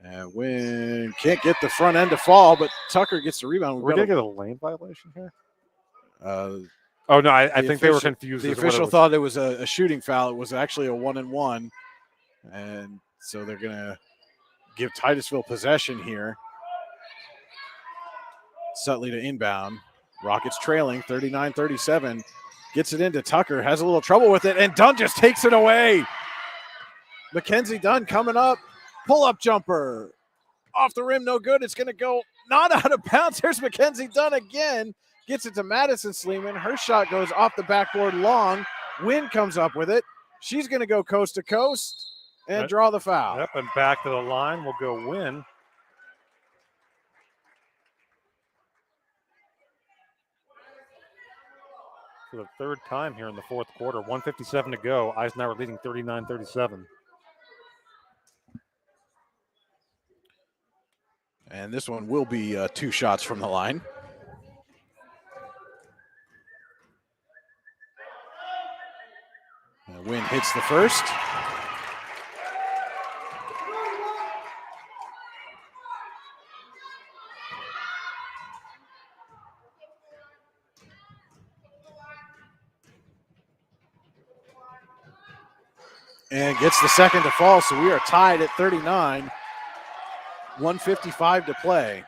Speaker 4: And Wynn can't get the front end to fall, but Tucker gets the rebound.
Speaker 5: We're going to get a lane violation here?
Speaker 4: No,
Speaker 5: I think they were confused.
Speaker 4: The official thought it was a shooting foul. It was actually a 1-and-1. And so they're going to give Titusville possession here. Sutley to inbound. Rockets trailing 39-37. Gets it into Tucker. Has a little trouble with it. And Dunn just takes it away. Mackenzie Dunn coming up. Pull-up jumper. Off the rim, no good. It's going to go not out of bounds. Here's Mackenzie Dunn again. Gets it to Madison Sleeman. Her shot goes off the backboard long. Wynn comes up with it. She's going to go coast to coast and draw the foul.
Speaker 5: Yep, and back to the line will go Wynn. For the third time here in the fourth quarter. 1:57 to go. Eisenhower leading 39-37.
Speaker 4: And this one will be 2 shots from the line. And Wynn hits the first. And gets the second to fall, so we are tied at 39. 1:55 to play.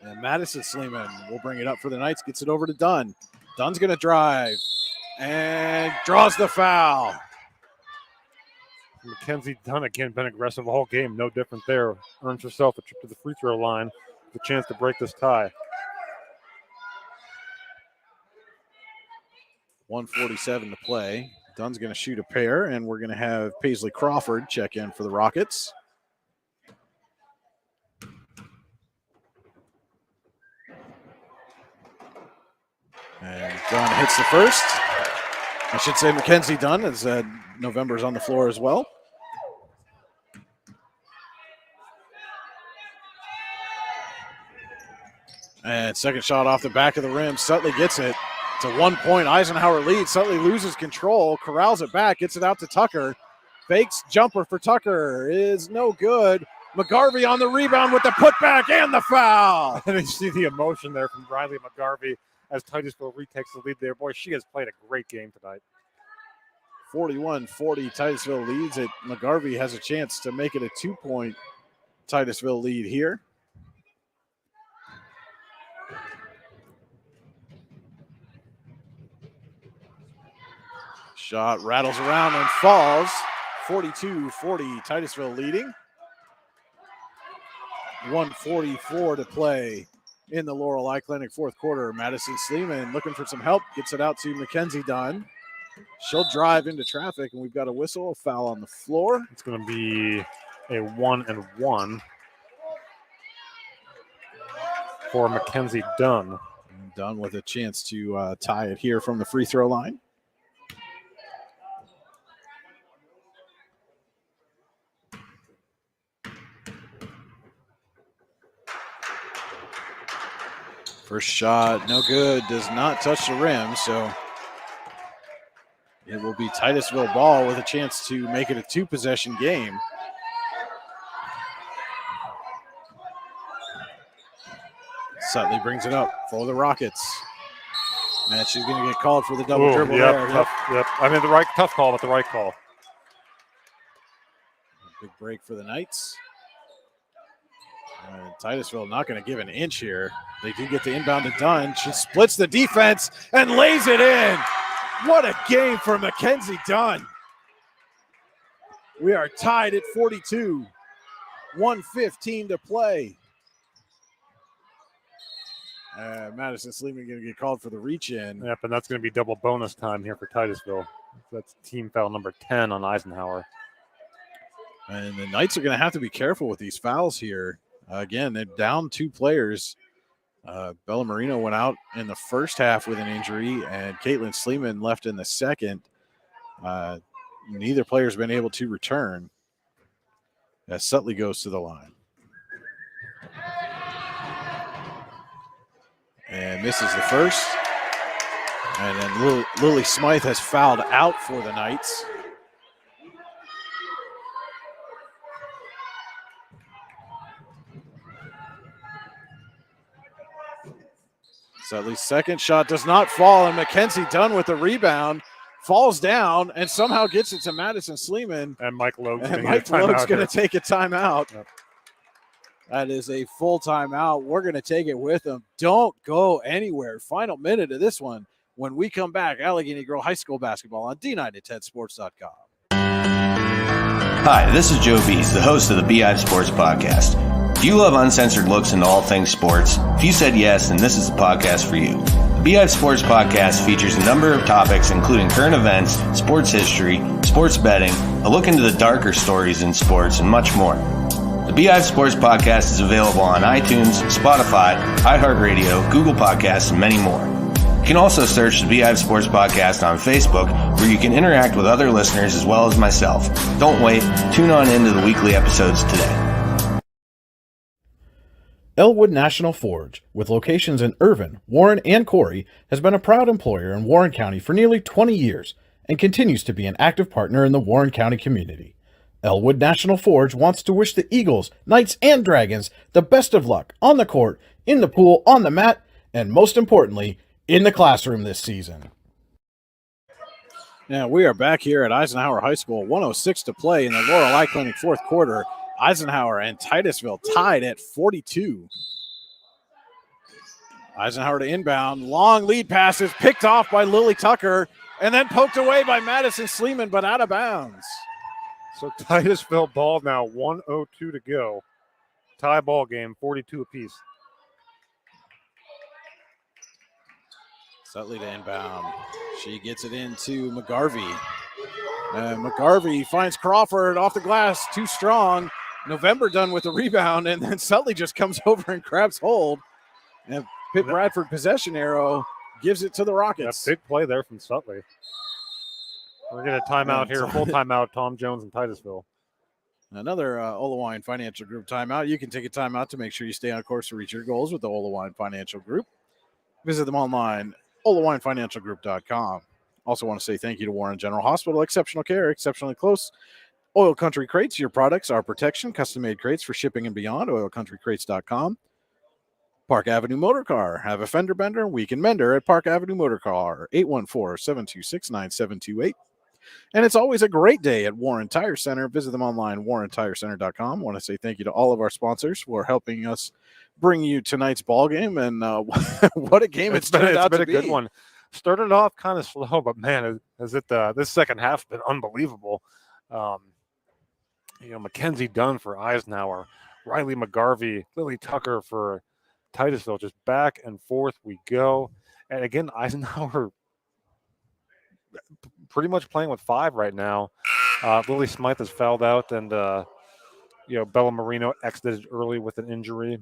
Speaker 4: And Madison Sleeman will bring it up for the Knights, gets it over to Dunn. Dunn's going to drive and draws the foul.
Speaker 5: Mackenzie Dunn again, been aggressive all game. No different there. Earns herself a trip to the free throw line. The chance to break this tie.
Speaker 4: 1:47 to play. Dunn's going to shoot a pair, and we're going to have Paisley Crawford check in for the Rockets. And Dunn hits the first. I should say Mackenzie Dunn, as November's on the floor as well. And second shot off the back of the rim. Sutley gets it. It's a 1 point Eisenhower lead. Sutley loses control, corrals it back, gets it out to Tucker. Fakes jumper for Tucker is no good. McGarvey on the rebound with the putback and the foul.
Speaker 5: And you see the emotion there from Riley McGarvey as Titusville retakes the lead there. Boy, she has played a great game tonight.
Speaker 4: 41-40 Titusville leads it. McGarvey has a chance to make it a 2 point Titusville lead here. Shot rattles around and falls. 42-40 Titusville leading. 1:44 to play in the Laurel Eye Clinic fourth quarter. Madison Sleeman looking for some help. Gets it out to Mackenzie Dunn. She'll drive into traffic, and we've got a whistle, a foul on the floor.
Speaker 5: It's going to be a 1-and-1 for Mackenzie Dunn.
Speaker 4: And Dunn with a chance to tie it here from the free throw line. First shot, no good, does not touch the rim, so it will be Titusville ball with a chance to make it a two-possession game. Sutley brings it up for the Rockets. And she's going to get called for the double dribble there.
Speaker 5: Tough, yep. I mean, tough call, but the right call.
Speaker 4: Big break for the Knights. And Titusville not going to give an inch here. They do get the inbound to Dunn. She splits the defense and lays it in. What a game for Mackenzie Dunn. We are tied at 42. 1:15 to play. Madison Sleeman going to get called for the reach-in.
Speaker 5: Yep, and that's going to be double bonus time here for Titusville. That's team foul number 10 on Eisenhower.
Speaker 4: And the Knights are going to have to be careful with these fouls here. Again, they're down two players. Bella Marino went out in the first half with an injury, and Caitlin Sleeman left in the second. Neither player's been able to return as Sutley goes to the line. And misses the first. And then Lily Smythe has fouled out for the Knights. Sutley's second shot does not fall, and Mackenzie Dunn with the rebound falls down and somehow gets it to Madison Sleeman.
Speaker 5: And Mike Logue's
Speaker 4: going to take a timeout. Yep. That is a full timeout. We're going to take it with them. Don't go anywhere. Final minute of this one. When we come back, Allegheny Girl High School basketball on D910sports.com.
Speaker 9: Hi, this is Joe Bees, the host of the Beehive Sports Podcast. Do you love uncensored looks into all things sports? If you said yes, then this is the podcast for you. The Beehive Sports Podcast features a number of topics including current events, sports history, sports betting, a look into the darker stories in sports, and much more. The Beehive Sports Podcast is available on iTunes, Spotify, iHeartRadio, Google Podcasts, and many more. You can also search the Beehive Sports Podcast on Facebook, where you can interact with other listeners as well as myself. Don't wait. Tune on into the weekly episodes today.
Speaker 1: Elwood National Forge, with locations in Irvin, Warren, and Corry, has been a proud employer in Warren County for nearly 20 years and continues to be an active partner in the Warren County community. Elwood National Forge wants to wish the Eagles, Knights, and Dragons the best of luck on the court, in the pool, on the mat, and most importantly, in the classroom this season.
Speaker 4: Now we are back here at Eisenhower High School, 1:06 to play in the Laurel Eye Clinic fourth quarter. Eisenhower and Titusville tied at 42. Eisenhower to inbound. Long lead passes picked off by Lily Tucker and then poked away by Madison Sleeman, but out of bounds.
Speaker 5: So Titusville ball now, 1:02 to go. Tie ball game, 42 apiece.
Speaker 4: Sutley to inbound. She gets it into McGarvey. And McGarvey finds Crawford off the glass, too strong. November done with the rebound, and then Sutley just comes over and grabs hold. And Pitt Bradford possession arrow gives it to the Rockets.
Speaker 5: Yeah, big play there from Sutley. We're getting a timeout here, full timeout, Tom Jones and Titusville.
Speaker 4: Another Olawine Financial Group timeout. You can take a timeout to make sure you stay on course to reach your goals with the Olawine Financial Group. Visit them online, olawinefinancialgroup.com. Also want to say thank you to Warren General Hospital. Exceptional care, exceptionally close. Oil Country Crates, your products, our protection. Custom-made crates for shipping and beyond, oilcountrycrates.com. Park Avenue Motor Car. Have a fender bender? We can mender at Park Avenue Motor Car, 814-726-9728. And it's always a great day at Warren Tire Center. Visit them online, warrentirecenter.com. I want to say thank you to all of our sponsors for helping us bring you tonight's ball game. And what a game it's turned out to be.
Speaker 5: It's been a good one. Started off kind of slow, but man, this second half's been unbelievable. Mackenzie Dunn for Eisenhower, Riley McGarvey, Lily Tucker for Titusville. Just back and forth we go. And again, Eisenhower pretty much playing with 5 right now. Lily Smythe has fouled out, and Bella Marino exited early with an injury,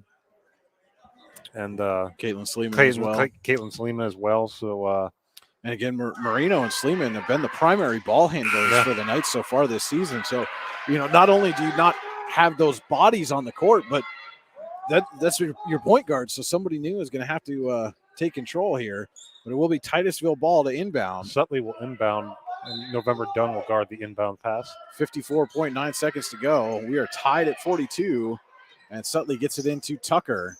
Speaker 5: and
Speaker 4: Caitlin Sleeman as well.
Speaker 5: Caitlin Sleeman as well. So,
Speaker 4: and again, Marino and Sleeman have been the primary ball handlers for the Knights so far this season. So, not only do you not have those bodies on the court, but that's your point guard. So somebody new is going to have to take control here. But it will be Titusville ball to inbound.
Speaker 5: Sutley will inbound, and November Dunn will guard the inbound pass.
Speaker 4: 54.9 seconds to go. We are tied at 42, and Sutley gets it into Tucker.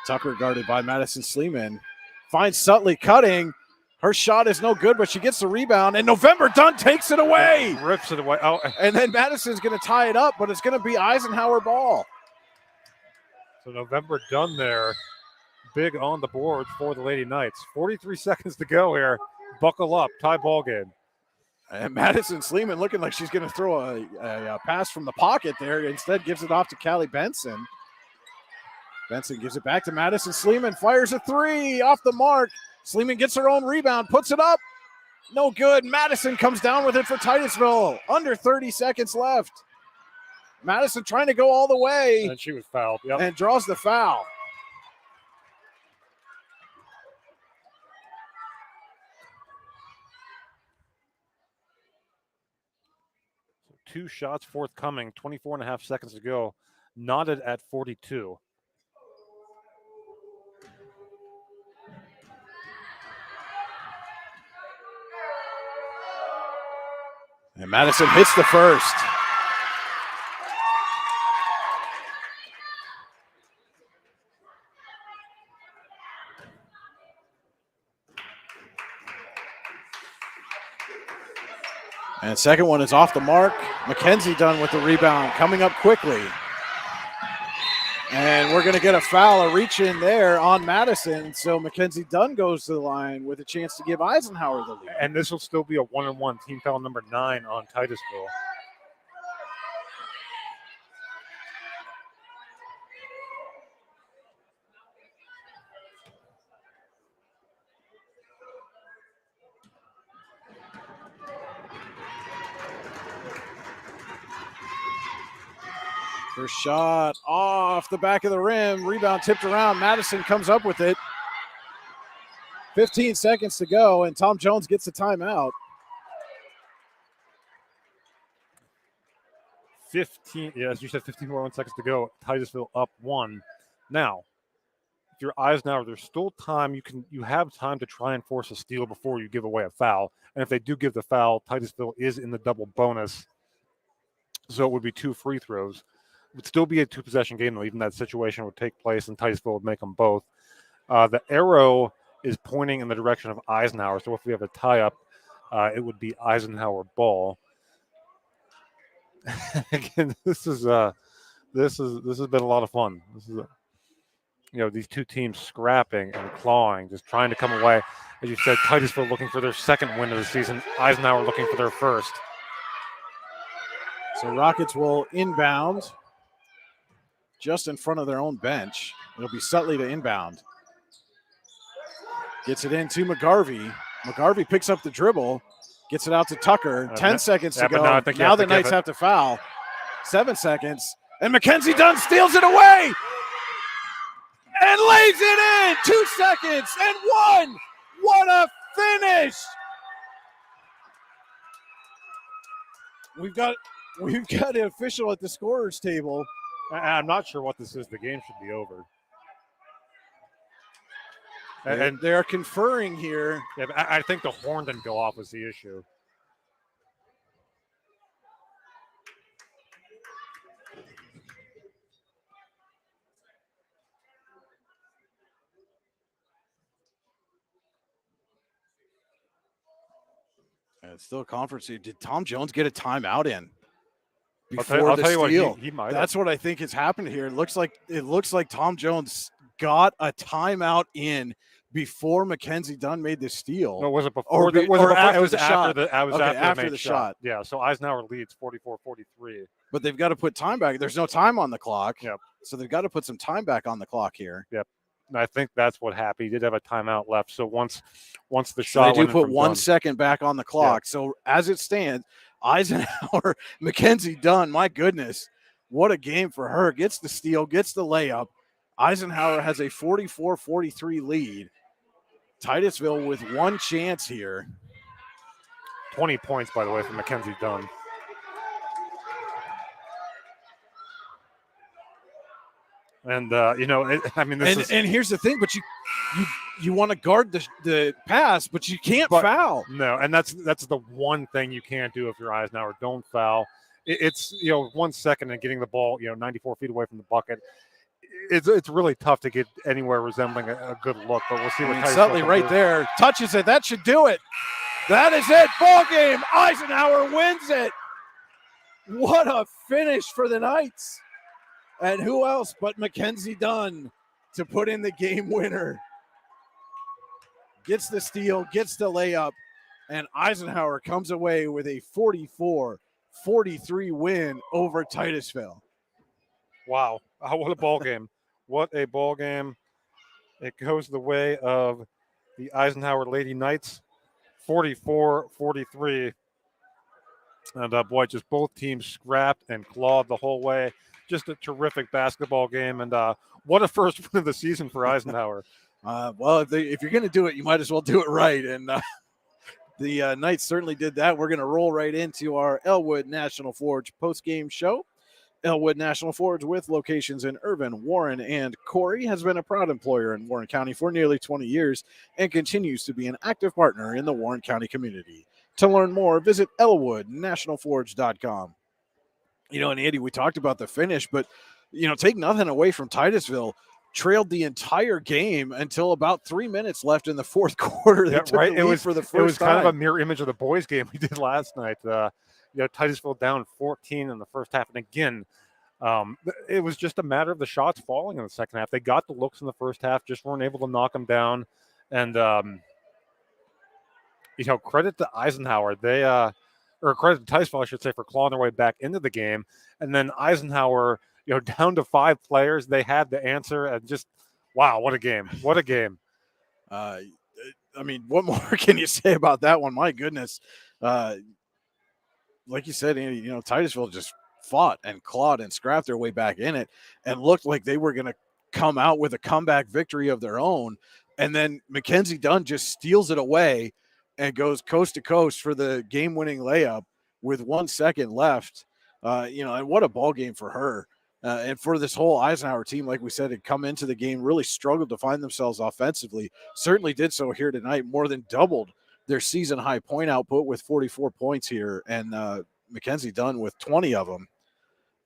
Speaker 4: Tucker guarded by Madison Sleeman. Finds Sutley cutting. Her shot is no good, but she gets the rebound, and November Dunn takes it away.
Speaker 5: Rips it away. Oh.
Speaker 4: And then Madison's going to tie it up, but it's going to be Eisenhower ball.
Speaker 5: So November Dunn there. Big on the board for the Lady Knights. 43 seconds to go here. Buckle up. Tie ball game.
Speaker 4: And Madison Sleeman looking like she's going to throw a pass from the pocket there. Instead gives it off to Callie Benson. Benson gives it back to Madison Sleeman. Fires a 3 off the mark. Sleeman gets her own rebound. Puts it up. No good. Madison comes down with it for Titusville. Under 30 seconds left. Madison trying to go all the way.
Speaker 5: And she was fouled. Yep.
Speaker 4: And draws the foul.
Speaker 5: Two shots forthcoming, 24.5 seconds to go. Knotted at 42.
Speaker 4: And Madison hits the first. And second one is off the mark. Mackenzie Dunn with the rebound, coming up quickly. And we're going to get a foul, a reach in there on Madison. So Mackenzie Dunn goes to the line with a chance to give Eisenhower the lead.
Speaker 5: And this will still be a 1-on-1, team foul number 9 on Titusville.
Speaker 4: First shot off the back of the rim. Rebound tipped around. Madison comes up with it. 15 seconds to go, and Tom Jones gets a timeout.
Speaker 5: 15, yeah, as you said, 15 more seconds to go. Titusville up 1. Now, if you're Eisenhower, there's still time. You have time to try and force a steal before you give away a foul. And if they do give the foul, Titusville is in the double bonus. So it would be 2 free throws. It would still be a 2-possession game, though. Even that situation would take place, and Titusville would make them both. The arrow is pointing in the direction of Eisenhower. So if we have a tie-up, it would be Eisenhower ball. Again, this has been a lot of fun. This is these two teams scrapping and clawing, just trying to come away. As you said, Titusville looking for their second win of the season. Eisenhower looking for their first.
Speaker 4: So Rockets will inbound just in front of their own bench. It'll be Sutley to inbound. Gets it into McGarvey. McGarvey picks up the dribble, gets it out to Tucker. 10 seconds to go. Now the Knights have to foul. 7 seconds. And Mackenzie Dunn steals it away and lays it in. 2 seconds and 1. What a finish. We've got an official at the scorer's table.
Speaker 5: I'm not sure what this is. The game should be over.
Speaker 4: And they're conferring here.
Speaker 5: Yeah, I think the horn didn't go off was the issue.
Speaker 4: It's still a conference. Did Tom Jones get a timeout in
Speaker 5: I'll
Speaker 4: the
Speaker 5: tell you
Speaker 4: steal?
Speaker 5: What, he might.
Speaker 4: That's what I think has happened here. It looks like Tom Jones got a timeout in before Mackenzie Dunn made the steal.
Speaker 5: No, was it before?
Speaker 4: It was after the shot.
Speaker 5: Yeah, so Eisenhower leads 44-43.
Speaker 4: But they've got to put time back. There's no time on the clock.
Speaker 5: Yep.
Speaker 4: So they've got to put some time back on the clock here.
Speaker 5: Yep. And I think that's what happened. He did have a timeout left. So once the shot,
Speaker 4: they do put 1 second back on the clock. Yeah. So as it stands, Eisenhower, Mackenzie Dunn, my goodness, what a game for her. Gets the steal, gets the layup. Eisenhower has a 44-43 lead. Titusville with one chance here.
Speaker 5: 20 points, by the way, from Mackenzie Dunn. And
Speaker 4: and here's the thing, but you want to guard the pass, but you can't foul.
Speaker 5: No, and that's the one thing you can't do if you're Eisenhower. Don't foul. It's 1 second and getting the ball 94 feet away from the bucket. It's really tough to get anywhere resembling a good look, but we'll see what
Speaker 4: Sutley right there touches it. That should do it. That is it. Ball game. Eisenhower wins it. What a finish for the Knights. And who else but Mackenzie Dunn to put in the game winner. Gets the steal, gets the layup, and Eisenhower comes away with a 44-43 win over Titusville.
Speaker 5: Wow. What a ball game. What a ball game. It goes the way of the Eisenhower Lady Knights, 44-43. And boy, just both teams scrapped and clawed the whole way. Just a terrific basketball game, and what a first win of the season for Eisenhower.
Speaker 4: Well, if you're going to do it, you might as well do it right, and the Knights certainly did that. We're going to roll right into our Elwood National Forge post-game show. Elwood National Forge, with locations in Irvin, Warren, and Corey, has been a proud employer in Warren County for nearly 20 years and continues to be an active partner in the Warren County community. To learn more, visit elwoodnationalforge.com. And Andy, we talked about the finish, but, take nothing away from Titusville. Trailed the entire game until about 3 minutes left in the fourth quarter. They took the lead for the first time.
Speaker 5: It was kind of a mirror image of the boys' game we did last night. Titusville down 14 in the first half. And again, it was just a matter of the shots falling in the second half. They got the looks in the first half, just weren't able to knock them down. And, credit to Eisenhower. Or credit to Titusville, I should say, for clawing their way back into the game. And then Eisenhower, down to 5 players, they had the answer. And just, wow, what a game. What a game.
Speaker 4: What more can you say about that one? My goodness. Like you said, Andy, Titusville just fought and clawed and scrapped their way back in it and looked like they were going to come out with a comeback victory of their own. And then Mackenzie Dunn just steals it away and goes coast to coast for the game-winning layup with 1 second left. And what a ball game for her. And for this whole Eisenhower team, like we said, had come into the game, really struggled to find themselves offensively. Certainly did so here tonight, more than doubled their season-high point output with 44 points here, and Mackenzie Dunn with 20 of them.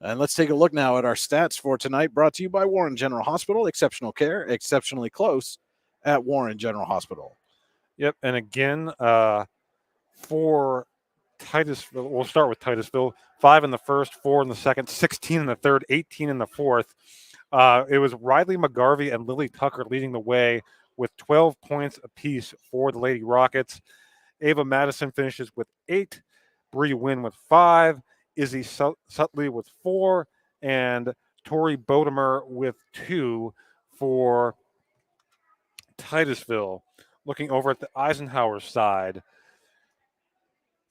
Speaker 4: And let's take a look now at our stats for tonight, brought to you by Warren General Hospital. Exceptional care, exceptionally close at Warren General Hospital.
Speaker 5: Yep, and again, for Titusville, we'll start with Titusville. 5 in the first, 4 in the second, 16 in the third, 18 in the fourth. It was Riley McGarvey and Lily Tucker leading the way with 12 points apiece for the Lady Rockets. Ava Madison finishes with 8, Bree Wynn with 5, Izzy Sutley with 4, and Tori Bodemer with 2 for Titusville. Looking over at the Eisenhower side,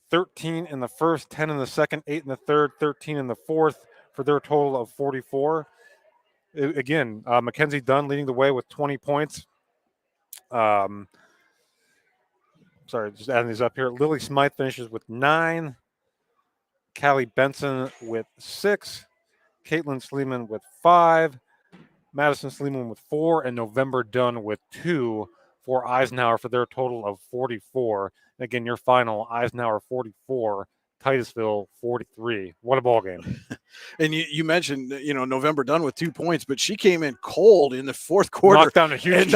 Speaker 5: 13 in the first, 10 in the second, 8 in the third, 13 in the fourth for their total of 44. Again, Mackenzie Dunn leading the way with 20 points. Sorry, just adding these up here. Lily Smythe finishes with 9. Callie Benson with 6. Caitlin Sleeman with 5. Madison Sleeman with 4. And November Dunn with 2 for Eisenhower for their total of 44. And again, your final, Eisenhower 44, Titusville 43. What a ball game.
Speaker 4: And you mentioned, November Dunn with 2 points, but she came in cold in the fourth quarter.
Speaker 5: Knocked down a huge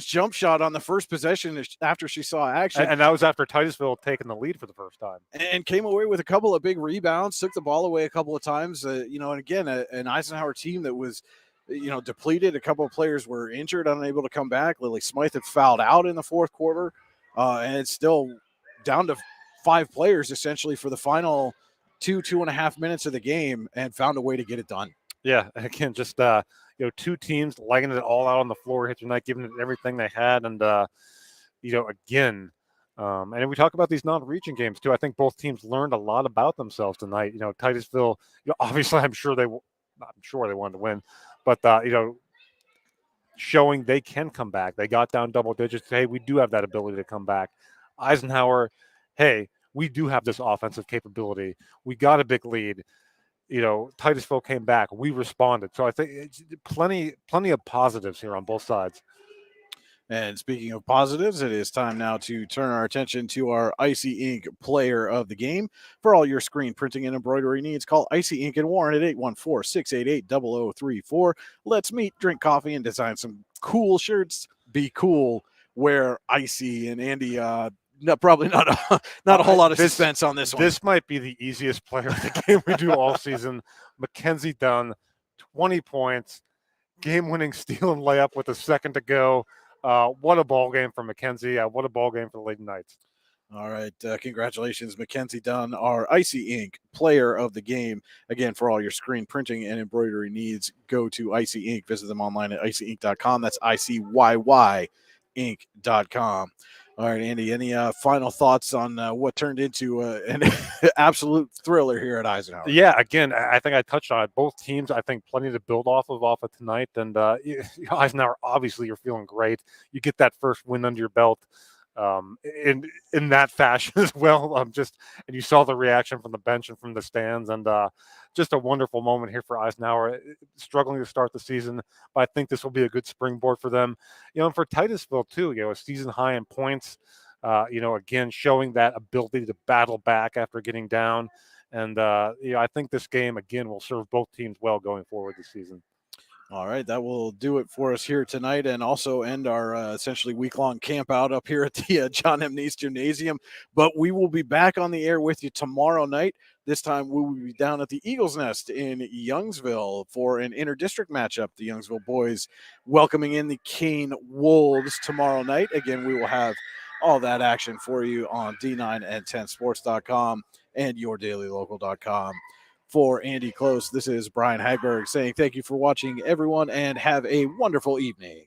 Speaker 4: jump shot on the first possession after she saw action.
Speaker 5: And that was after Titusville taking the lead for the first time.
Speaker 4: And came away with a couple of big rebounds, took the ball away a couple of times. And again, an Eisenhower team that was, depleted. A couple of players were injured, unable to come back. Lily Smythe had fouled out in the fourth quarter. And it's still down to 5 players essentially for the final 2.5 minutes of the game, and found a way to get it done.
Speaker 5: Yeah, again, just 2 teams legging it all out on the floor here tonight, giving it everything they had, and again, and we talk about these non-region games too. I think both teams learned a lot about themselves tonight. Titusville, obviously, I'm sure they wanted to win, but showing they can come back. They got down double digits. Hey, we do have that ability to come back. Eisenhower, hey, we do have this offensive capability. We got a big lead. Titusville came back. We responded. So I think it's plenty of positives here on both sides.
Speaker 4: And speaking of positives, it is time now to turn our attention to our Icy Ink player of the game. For all your screen printing and embroidery needs, call Icy Ink and Warren at 814-688-0034. Let's meet, drink coffee, and design some cool shirts. Be cool. Wear Icy. And Andy, probably not a whole lot of suspense on this one.
Speaker 5: This might be the easiest player of the game we do all season. Mackenzie Dunn, 20 points, game-winning steal and layup with a second to go. What a ball game for Mackenzie. What a ball game for the Lady Knights.
Speaker 4: All right. Congratulations, Mackenzie Dunn, our Icy Ink player of the game. Again, for all your screen printing and embroidery needs, go to Icy Ink. Visit them online at icyink.com. That's ICYY Inc.com. All right, Andy, any final thoughts on what turned into an absolute thriller here at Eisenhower?
Speaker 5: Yeah, again, I think I touched on it. Both teams, I think, plenty to build off of tonight. And Eisenhower, obviously, you're feeling great. You get that first win under your belt in that fashion as well. And you saw the reaction from the bench and from the stands. And just a wonderful moment here for Eisenhower, struggling to start the season, but I think this will be a good springboard for them. And for Titusville too, a season high in points, again, showing that ability to battle back after getting down. And, I think this game, again, will serve both teams well going forward this season.
Speaker 4: All right, that will do it for us here tonight, and also end our essentially week-long camp out up here at the John M. Neese Gymnasium. But we will be back on the air with you tomorrow night. This time we will be down at the Eagles Nest in Youngsville for an interdistrict matchup. The Youngsville boys welcoming in the Kane Wolves tomorrow night. Again, we will have all that action for you on D9and10sports.com and yourdailylocal.com. For Andy Close, this is Brian Hagberg saying thank you for watching, everyone, and have a wonderful evening.